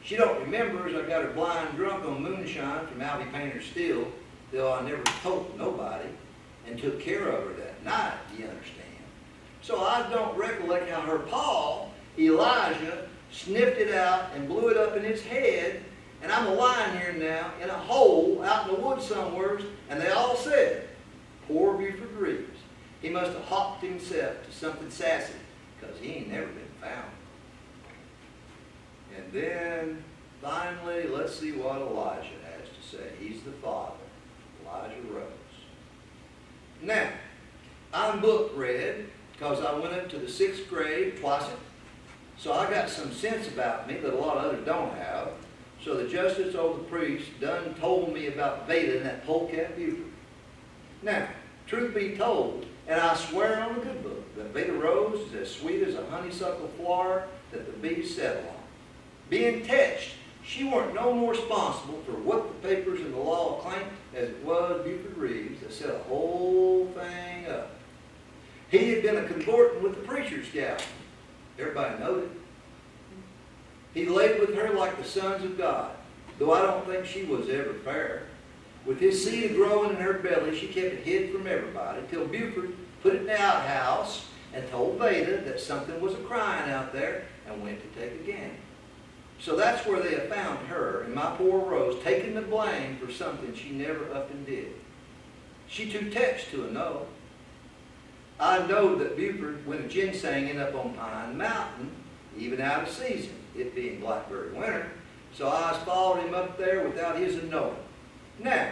Speaker 5: She don't remember as I got her blind drunk on moonshine from Albie Painter's Still, though I never told nobody, and took care of her that night, you understand. So I don't recollect how her pa, Elijah, sniffed it out and blew it up in his head, and I'm a lying here now in a hole out in the woods somewhere, and they all said, poor Buford Reeves, he must have hopped himself to something sassy, because he ain't never been found. And then, finally, let's see what Elijah has to say. He's the father, Elijah Rose. Now, I'm book read because I went up to the 6th grade twice. So I got some sense about me that a lot of others don't have. So the justice over the priest done told me about Beta and that polecat Buford. Now, truth be told, and I swear on the good book, that Beta Rose is as sweet as a honeysuckle flower that the bees settle on. Being touched, she weren't no more responsible for what the papers and the law claimed as it was Buford Reeves that set the whole thing up. He had been a consorting with the preacher's gal. Everybody knowed it. He laid with her like the sons of God, though I don't think she was ever fair. With his seed growing in her belly, she kept it hid from everybody, till Buford put it in the outhouse, and told Veda that something was a-crying out there, and went to take a gander. So that's where they have found her, and my poor Rose, taking the blame for something she never up and did. She too touched to a no. I know that Buford went a ginsenging up on Pine Mountain, even out of season, it being blackberry winter, so I followed him up there without his knowing. Now,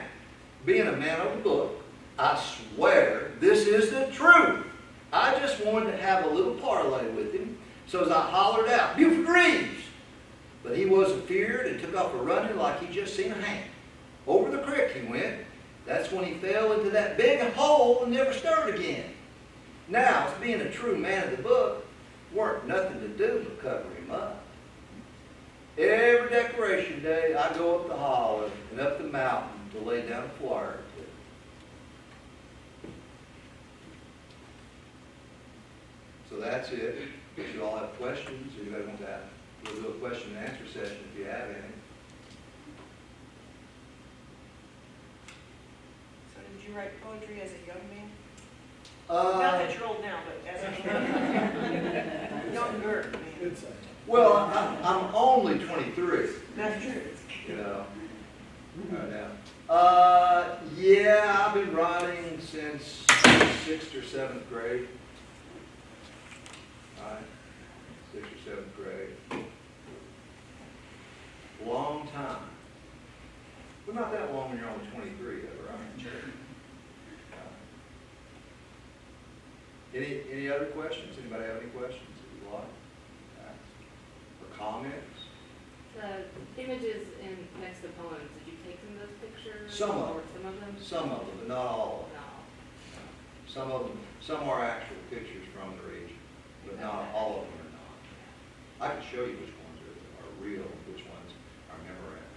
Speaker 5: being a man of the book, I swear this is the truth. I just wanted to have a little parlay with him, so as I hollered out, "Buford Reeves!" But he was afeared and took off a running like he just seen a hand. Over the creek he went. That's when he fell into that big hole and never stirred again. Now, as being a true man of the book, weren't nothing to do but cover him up. Every decoration day, I go up the holler and up the mountain to lay down a flyer or two. So that's it. If you all have questions, or you guys want to ask, we'll do a question and answer session if you have any.
Speaker 3: So did you write poetry as a young man?
Speaker 5: Uh,
Speaker 3: Not that you're old now, but as a younger man.
Speaker 5: Well, I'm only 23,
Speaker 3: That's true.
Speaker 5: you know. Right now. Yeah, I've been writing since 6th or 7th grade. All right, 6th or 7th grade. Long time. But not that long when you're only 23, though, right? Sure. Any other questions? Anybody have any questions that you like? Or comments?
Speaker 7: The images in next to poems, did you take them those pictures?
Speaker 5: Some of
Speaker 7: Or
Speaker 5: them.
Speaker 7: some of them?
Speaker 5: Some of them, but not all of them.
Speaker 7: No.
Speaker 5: Some of them, some are actual pictures from the region, but not all of them are not. I can show you which ones are real, which ones are Memorex.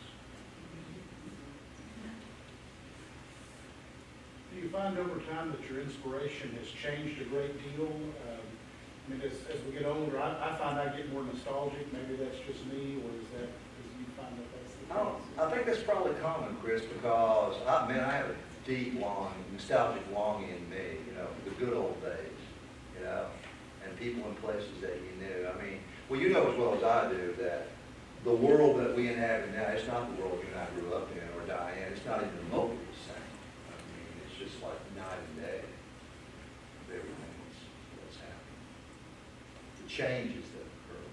Speaker 8: Do you find over time that your inspiration has changed a great deal? I mean, as we get older, I find I get more nostalgic. Maybe that's just me, or is that, do you find that that's the case?
Speaker 5: I think that's probably common, Chris, because I have a deep nostalgic longing in me, you know, the good old days, you know, and people and places that you knew. I mean, well, you know as well as I do that the world that we inhabit now, it's not the world you and I grew up in or die in. It's not even remotely the same. I mean, it's just like night and day of everything that's happening. The changes that occur.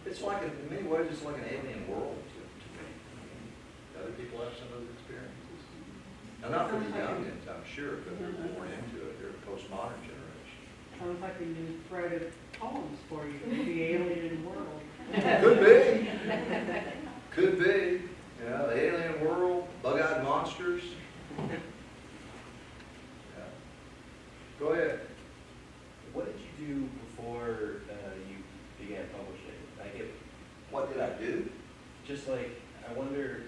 Speaker 5: It's like, in many ways, it's like an alien world to me. I mean, other people have some of those experiences. Now, not for the youngins, I'm sure, because they're born into it. They're a postmodern generation.
Speaker 9: Sounds like a new thread of poems for you, the alien world.
Speaker 5: Could be. Could be. You know, the alien world, bug-eyed monsters. Yeah. Go ahead.
Speaker 2: What did you do before you began publishing?
Speaker 5: What did I do?
Speaker 2: Just like, I wonder,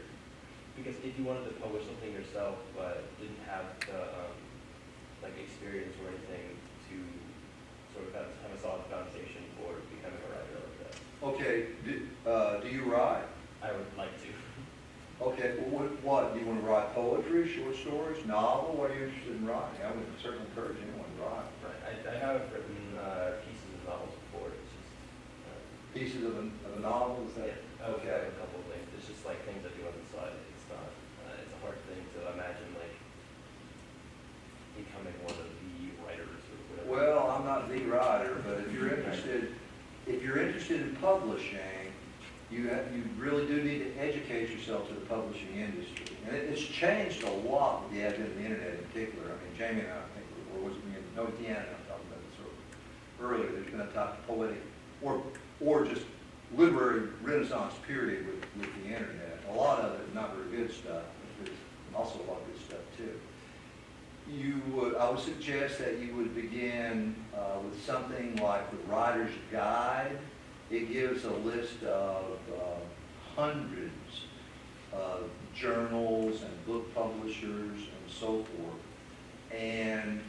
Speaker 2: because if you wanted to publish something yourself, but didn't have the, like, experience or anything to sort of have a solid foundation for becoming a writer like that.
Speaker 5: Okay, do you write?
Speaker 2: I would like to.
Speaker 5: Okay, well, what? Do you want to write poetry, short stories, novel? What are you interested in writing? I would certainly encourage anyone to write.
Speaker 2: Right. I have written pieces of novels before. It's just
Speaker 5: Pieces of a novel, is that?
Speaker 2: yeah, okay. A couple of things. It's just like things I do on the side. It's not. It's a hard thing to imagine like becoming one of the writers or whatever.
Speaker 5: Well, I'm not the writer, but if you're interested in publishing, you really do need to educate yourself to the publishing industry. And it's changed a lot with the advent of the internet in particular. I mean, Jamie and I think, or was it me? No, Deanna and I talked about this earlier. There's been a type of poetic or just literary renaissance period with the internet. A lot of it not very good stuff, but there's also a lot of good stuff too. I would suggest that you would begin with something like the Writer's Guide. It gives a list of hundreds of journals and book publishers and so forth. And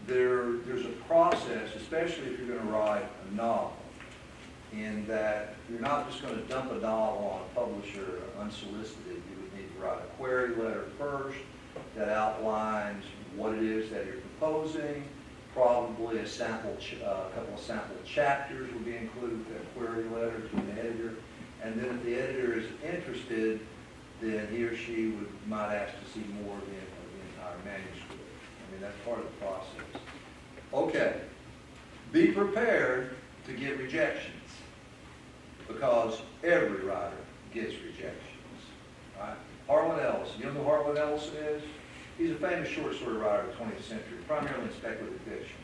Speaker 5: there's a process, especially if you're going to write a novel, in that you're not just going to dump a novel on a publisher unsolicited. You would need to write a query letter first that outlines what it is that you're proposing, probably a couple of sample chapters would be included with that query letter to an editor. And then if the editor is interested, then he or she might ask to see more of the entire manuscript. I mean, that's part of the process. Okay, be prepared to get rejections, because every writer gets rejections, right? Harlan Ellison, you know who Harlan Ellison is? He's a famous short story writer of the 20th century, primarily in speculative fiction.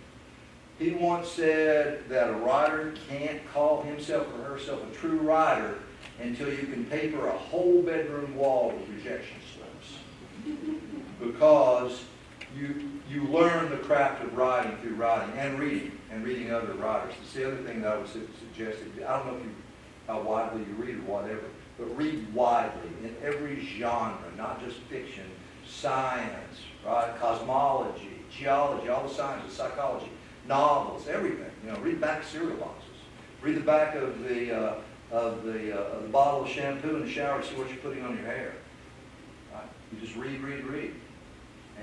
Speaker 5: He once said that a writer can't call himself or herself a true writer until you can paper a whole bedroom wall with rejection slips. Because you learn the craft of writing through writing and reading other writers. That's the other thing that I would suggest. I don't know if how widely you read or whatever, but read widely in every genre, not just fiction, science, right? Cosmology, geology, all the sciences, psychology, novels, everything. You know, read the back of cereal boxes. Read the back of the bottle of shampoo in the shower to see what you're putting on your hair. Right? You just read.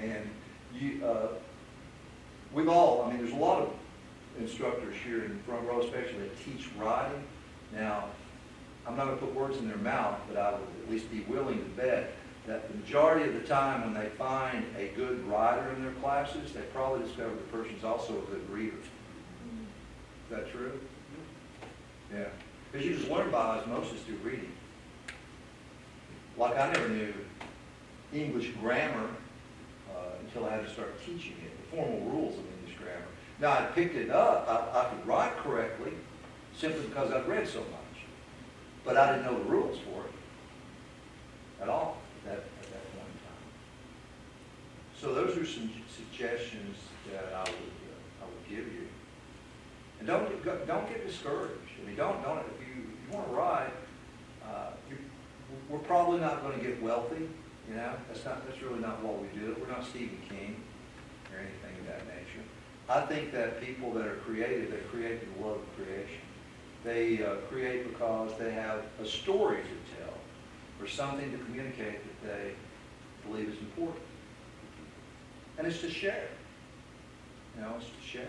Speaker 5: And we've all, I mean, there's a lot of instructors here in the front row especially that teach writing. Now, I'm not going to put words in their mouth, but I would at least be willing to bet that the majority of the time when they find a good writer in their classes, they probably discover the person's also a good reader. Is that true? Yeah. Because you just learn by osmosis through reading. Like I never knew English grammar until I had to start teaching it, the formal rules of English grammar. Now I picked it up, I could write correctly simply because I'd read so much. But I didn't know the rules for it at all at that point in time. So those are some suggestions that I would give you. And don't get discouraged. I mean, don't if you want to write, we're probably not going to get wealthy. You know, that's really not what we do. We're not Stephen King or anything of that nature. I think that people that are creative, they create with the love of creation. They create because they have a story to tell or something to communicate that they believe is important. And it's to share. You know, it's to share.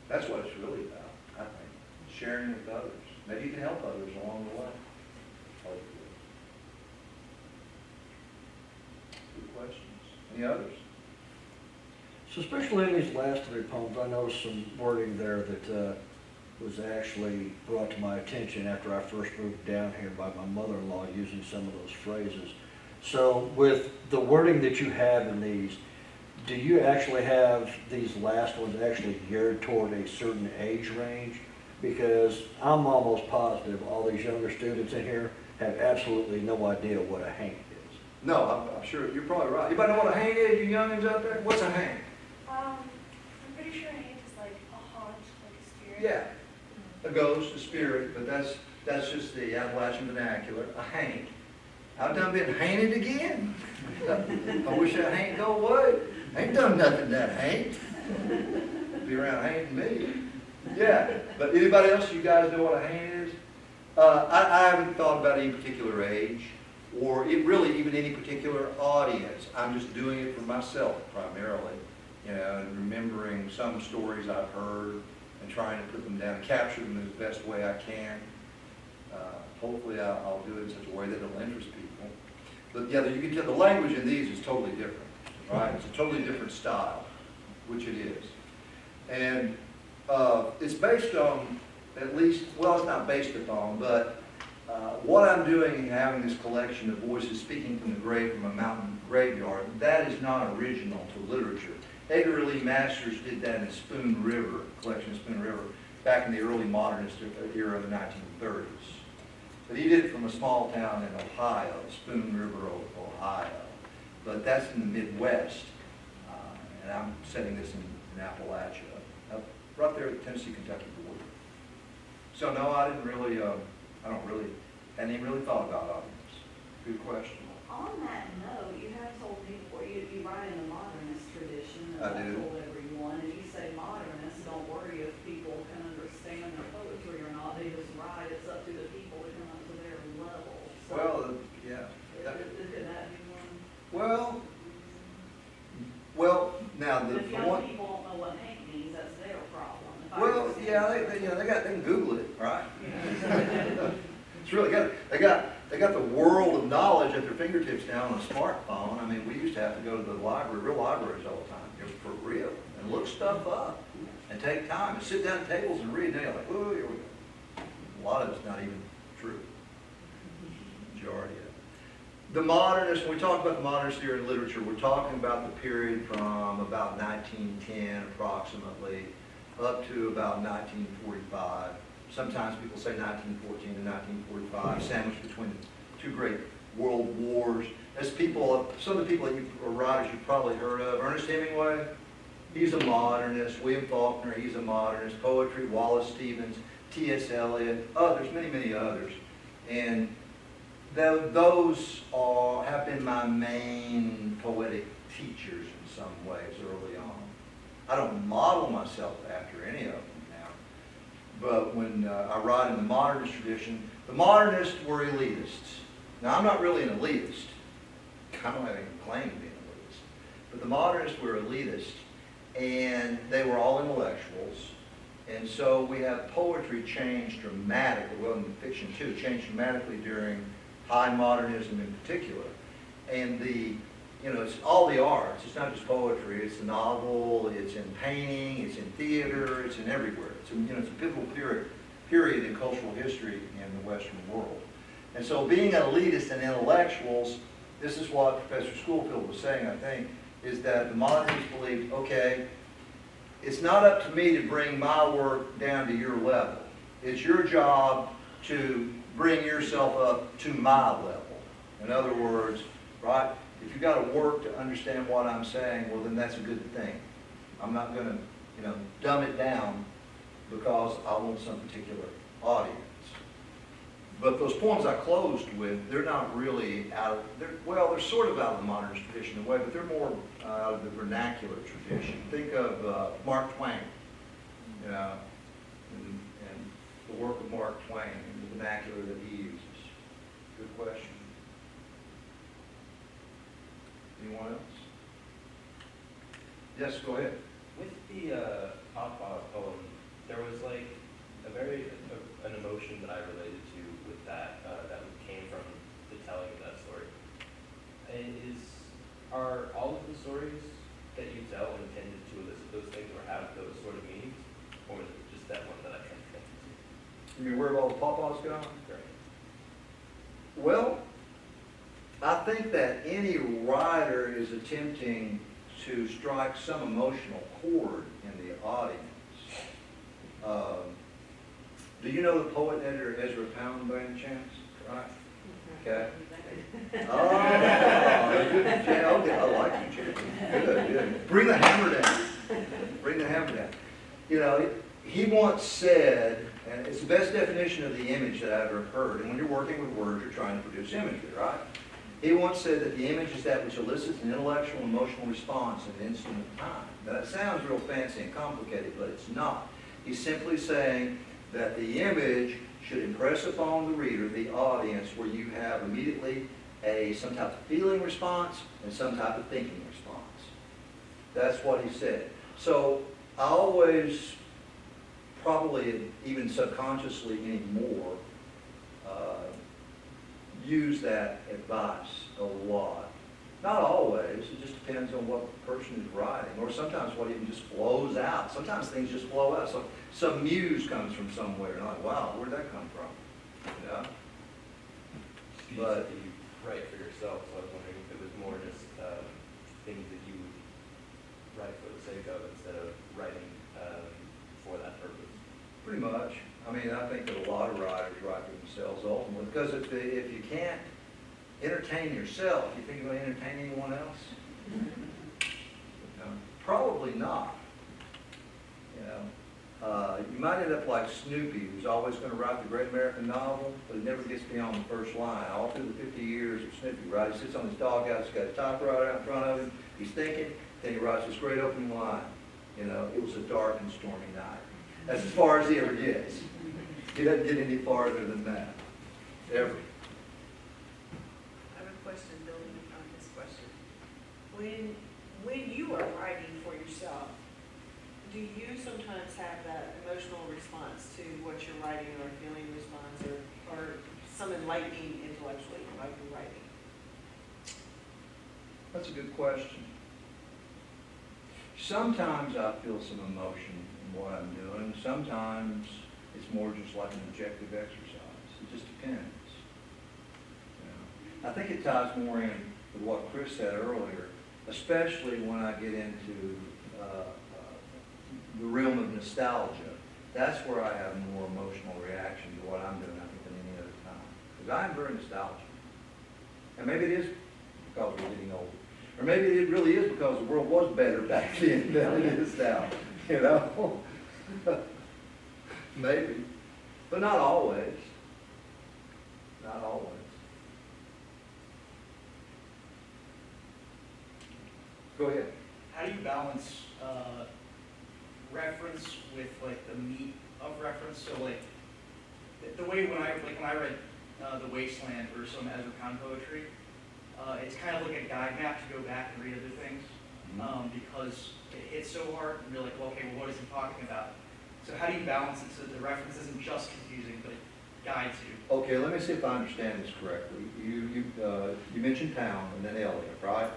Speaker 5: That's what it's really about, I think. Sharing with others. Maybe you can help others along the way. Hopefully. Good questions. Any others?
Speaker 10: So especially in these last three poems, I noticed some wording there that was actually brought to my attention after I first moved down here by my mother-in-law using some of those phrases. So with the wording that you have in these, do you actually have these last ones actually geared toward a certain age range? Because I'm almost positive all these younger students in here have absolutely no idea what a hank is.
Speaker 5: No, I'm sure you're probably right. Anybody know what a hang is, you youngins out there? What's a hang?
Speaker 11: I'm pretty sure hate is like a haunt, like a spirit.
Speaker 5: Yeah, a ghost, a spirit, but that's just the Appalachian vernacular, a hang. I've done been hanged again. I wish that hang go away. I ain't done nothing that hang. Be around hanging me. Yeah, but anybody else, you guys know what a hang is? I haven't thought about any particular age or really even any particular audience. I'm just doing it for myself primarily, you know, and remembering some stories I've heard and trying to put them down, capture them in the best way I can. Hopefully I'll do it in such a way that it'll interest people. But yeah, you can tell the language in these is totally different, right? It's a totally different style, which it is. And it's based on at least, well, it's not based upon, but what I'm doing in having this collection of voices speaking from the grave from a mountain graveyard, that is not original to literature. Edgar Lee Masters did that in Spoon River, collection of Spoon River, back in the early modernist era of the 1930s. But he did it from a small town in Ohio, Spoon River, Ohio. But that's in the Midwest, and I'm setting this in Appalachia, right there at the Tennessee-Kentucky border. So no, I hadn't even really thought about audience. Good question.
Speaker 1: On that note, you have told people, you write in the modernist tradition, and
Speaker 5: I do.
Speaker 1: told everyone, and you say modernist, don't worry if people can understand their poetry or not, they just write, it's up to the people to come up to their level. So,
Speaker 5: Well, yeah.
Speaker 1: could that be one?
Speaker 5: Well, now
Speaker 1: But if
Speaker 5: the
Speaker 1: young
Speaker 5: one, you know, they can Google it, right? It's really good. They got the world of knowledge at their fingertips now on a smartphone. I mean, we used to have to go to the library, real libraries all the time, you know, for real, and look stuff up and take time and sit down at tables and read. And they're like, oh, here we go. A lot of it's not even true. Majority of it. The modernists, when we talk about the modernist theory in literature, we're talking about the period from about 1910 approximately up to about 1945. Sometimes people say 1914 to 1945, sandwiched between the two great world wars. As people, some of the people that you, or writers you've probably heard of, Ernest Hemingway, he's a modernist. William Faulkner, he's a modernist. Poetry, Wallace Stevens, T.S. Eliot, others, many, many others. And those have been my main poetic teachers in some ways early on. I don't model myself after any of them now, but when I write in the modernist tradition, the modernists were elitists. Now, I'm not really an elitist. I don't have any claim to being an elitist. But the modernists were elitists, and they were all intellectuals. And so we have poetry changed dramatically, well, in fiction too, changed dramatically during high modernism in particular. And it's all the arts. It's not just poetry. It's the novel. It's in painting. It's in theater. It's in everywhere. It's a pivotal period in cultural history in the Western world. And so being elitist and intellectuals, this is what Professor Schoolfield was saying, I think, is that the modernists believed, okay, it's not up to me to bring my work down to your level. It's your job to bring yourself up to my level. In other words, right, if you've got to work to understand what I'm saying, well, then that's a good thing. I'm not going to, dumb it down because I want some particular audience. But those poems I closed with, they're not really they're sort of out of the modernist tradition in a way, but they're more out of the vernacular tradition. Think of Mark Twain, and the work of Mark Twain and the vernacular that he uses. Good question. Anyone else? Yes, go ahead.
Speaker 2: With the Papa poem, there was like an emotion that I related to with that came from the telling of that story. And are all of the stories that you tell intended to elicit those things or have those sort of meanings? Or is it just that one that I can connect to?
Speaker 5: You mean where have all the pawpaws gone?
Speaker 2: Right.
Speaker 5: Well, I think that any writer is attempting to strike some emotional chord in the audience. Do you know the poet and editor Ezra Pound by any chance? Right. Okay. Oh, good. Okay, I like you, Jan. Good. Bring the hammer down. Bring the hammer down. He once said, and it's the best definition of the image that I've ever heard, and when you're working with words, you're trying to produce imagery, right? He once said that the image is that which elicits an intellectual and emotional response in an instant of time. Now, that sounds real fancy and complicated, but it's not. He's simply saying that the image should impress upon the reader, the audience, where you have immediately some type of feeling response and some type of thinking response. That's what he said. So I always, probably even subconsciously anymore, use that advice a lot. Not always, it just depends on what the person is writing, or sometimes what even just flows out. Sometimes things just flow out. So some muse comes from somewhere, and I'm like, wow, where'd that come from? Yeah. But
Speaker 2: you write for yourself, so I was wondering if it was more just things that you would write for the sake of instead of writing for that purpose.
Speaker 5: pretty much. I mean, I think that a lot of writers write for themselves ultimately, because if you can't entertain yourself, you think you're going to entertain anyone else? Probably not. You might end up like Snoopy, who's always going to write the great American novel, but he never gets beyond the first line. All through the 50 years of Snoopy, right? He sits on his doghouse, he's got a typewriter out in front of him, he's thinking, then he writes this great opening line. It was a dark and stormy night. That's as far as he ever gets. He doesn't get any farther than that, ever.
Speaker 3: I have a question building on this question. When you are writing for yourself,
Speaker 12: do you sometimes have that emotional response to what you're writing, or feeling response, or some enlightening intellectually while you're writing?
Speaker 5: That's a good question. Sometimes I feel some emotion in what I'm doing. Sometimes it's more just like an objective exercise. It just depends. You know? I think it ties more in with what Chris said earlier, especially when I get into the realm of nostalgia. That's where I have more emotional reaction to what I'm doing, I think, than any other time. Because I am very nostalgic. And maybe it is because we're getting older. Or maybe it really is because the world was better back then than it is now. You know? Maybe. But not always. Not always. Go ahead.
Speaker 13: How do you balance reference with like the meat of reference? So like the way when I read The Wasteland or some Ezra Pound poetry, it's kind of like a guide map to go back and read other things because it hits so hard and you're like, well, okay, well, what is he talking about? So how do you balance it so that the reference isn't just confusing, but it guides you?
Speaker 5: Okay, let me see if I understand this correctly. You mentioned Pound and then Eliot, right?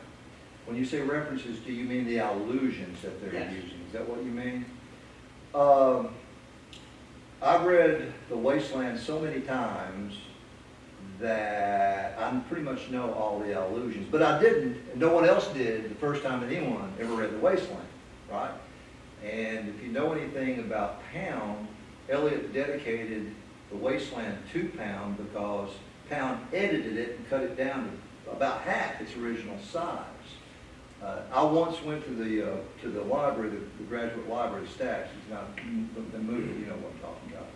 Speaker 5: When you say references, do you mean the allusions that they're
Speaker 13: Yes.
Speaker 5: using? Is that what you mean? I've read The Wasteland so many times that I pretty much know all the allusions. But I didn't, and no one else did the first time that anyone ever read The Wasteland, right? And if you know anything about Pound, Eliot dedicated The Wasteland to Pound because Pound edited it and cut it down to about half its original size. I once went to the library, the graduate library of Stacks. It's not the movie, you know what I'm talking about.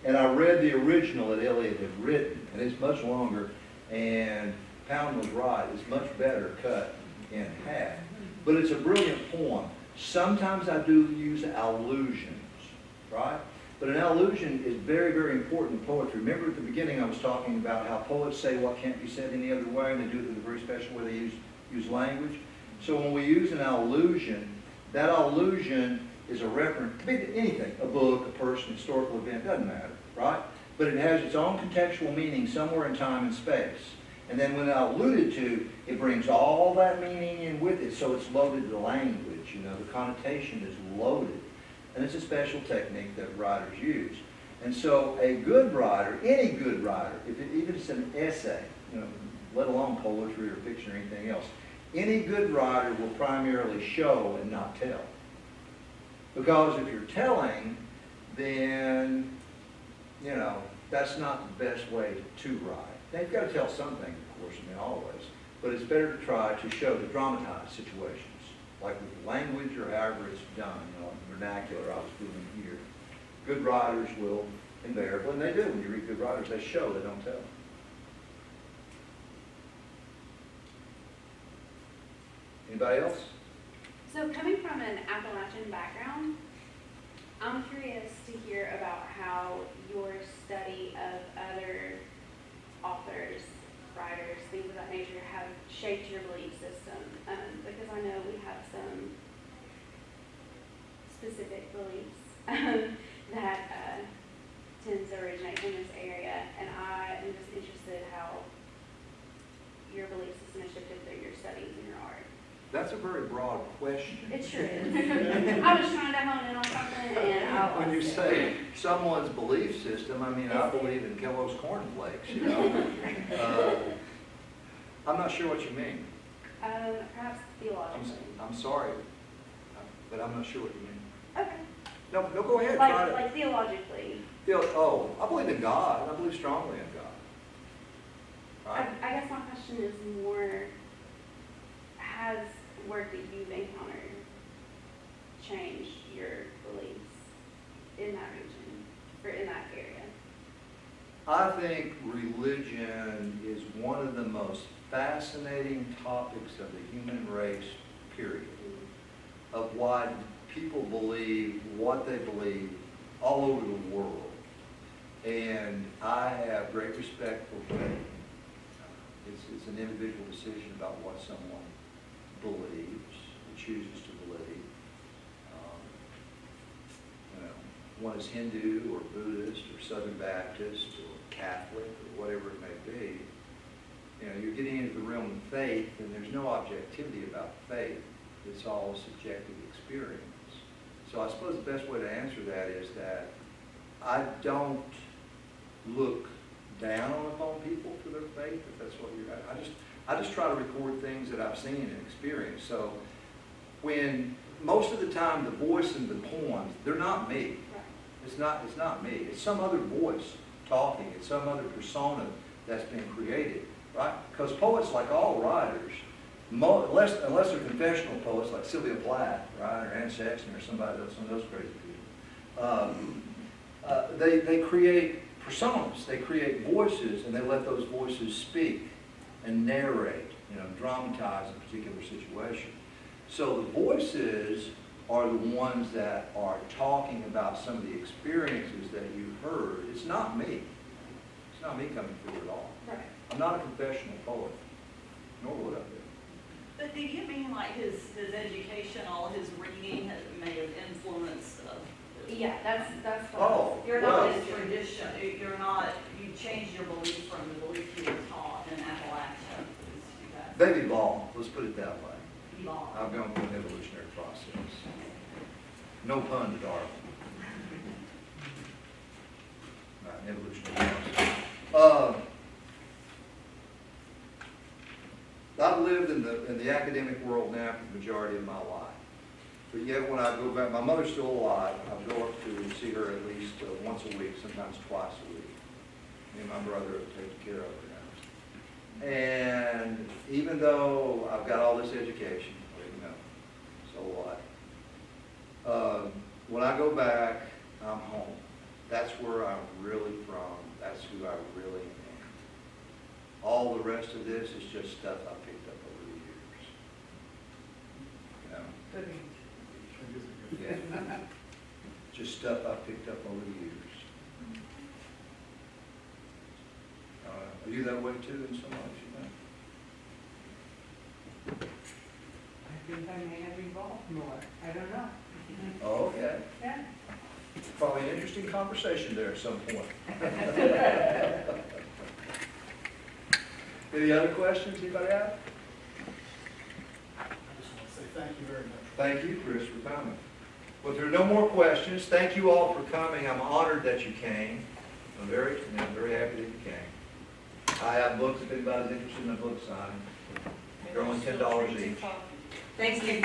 Speaker 5: And I read the original that Eliot had written, and it's much longer. And Pound was right; it's much better cut in half. But it's a brilliant poem. Sometimes I do use allusions, right? But an allusion is very, very important in poetry. Remember at the beginning I was talking about how poets say what can't be said any other way, and they do it in a very special way. They use language. So when we use an allusion, that allusion is a reference to anything, a book, a person, historical event, doesn't matter, right? But it has its own contextual meaning somewhere in time and space. And then when alluded to, it brings all that meaning in with it, so it's loaded to language, you know, the connotation is loaded. And it's a special technique that writers use. And so a good writer, any good writer, even if it's an essay, you know, let alone poetry or fiction or anything else, any good writer will primarily show and not tell. Because if you're telling, then, you know, that's not the best way to write. Now, you've got to tell something, of course, I mean, always. But it's better to try to show, to dramatize situations, like with language or however it's done, you know, vernacular, I was doing here. Good writers will invariably, and they do, when you read good writers, they show, they don't tell. Anybody else?
Speaker 14: So coming from an Appalachian background, I'm curious to hear about how your study of other authors, writers, things of that nature have shaped your belief system. Because I know we have some specific beliefs that tend to originate from this area, and I am just interested how your belief system has shifted through your studies and your art.
Speaker 5: That's a very broad question.
Speaker 14: It sure is. I was trying to hone in on something, and I
Speaker 5: When you say someone's belief system, I mean, I believe in Kellogg's cornflakes, you know. I'm not sure what you mean.
Speaker 14: perhaps theologically.
Speaker 5: I'm sorry, but I'm not sure what you mean.
Speaker 14: Okay.
Speaker 5: No, go ahead. Try to.
Speaker 14: Like theologically.
Speaker 5: I believe in God. I believe strongly in God. Right?
Speaker 14: I guess my question is more, has work that you've encountered changed your beliefs in that region, or in that area?
Speaker 5: I think religion is one of the most fascinating topics of the human race, period. Of why people believe what they believe all over the world. And I have great respect for faith. It's an individual decision about what someone believes, or chooses to believe. one is Hindu or Buddhist or Southern Baptist or Catholic or whatever it may be. You know, you're getting into the realm of faith, and there's no objectivity about faith. It's all a subjective experience. So I suppose the best way to answer that is that I don't look down upon people for their faith, if that's what you're, I just try to record things that I've seen and experienced. So when, most of the time, the voice in the poems, they're not me. It's not me. It's some other voice talking. It's some other persona that's been created, right? Because poets, like all writers, unless they're confessional poets like Sylvia Plath, right, or Anne Sexton, or somebody else, some of those crazy people, they create personas. They create voices, and they let those voices speak and narrate, you know, dramatize a particular situation. So the voices are the ones that are talking about some of the experiences that you heard. It's not me. It's not me coming through at all.
Speaker 1: Right.
Speaker 5: I'm not a confessional poet, nor would I be.
Speaker 1: But do you mean like his education, all his reading may have influenced?
Speaker 14: Yeah, that's what.
Speaker 5: Oh,
Speaker 1: You're
Speaker 5: well,
Speaker 1: not his tradition. You're not. You changed your belief from the belief you were taught in Appalachia.
Speaker 5: they've evolved. Let's put it that way.
Speaker 1: Evolved.
Speaker 5: I've gone through an evolutionary process. No pun to Darwin. Right, an evolutionary process. I've lived in the academic world now for the majority of my life. But yet when I go back, my mother's still alive. I go up to see her at least once a week, sometimes twice a week. Me and my brother have taken care of her now. And even though I've got all this education, you know, so what? When I go back, I'm home. That's where I'm really from. That's who I really am. All the rest of this is just stuff I picked up over the years. You know? Yeah. Just stuff I picked up over the years. Are you that way too in some ways, you think?
Speaker 9: I think I may have evolved more. I don't know.
Speaker 5: Oh, okay.
Speaker 9: Yeah.
Speaker 5: Probably an interesting conversation there at some point. Any other questions anybody have?
Speaker 8: I just want to say thank you very much.
Speaker 5: Thank you, Chris, for coming. Well, if there are no more questions, thank you all for coming. I'm honored that you came. I'm very happy that you came. I have books, if anybody's interested in a book signing. They're only $10 each.
Speaker 12: Thank you.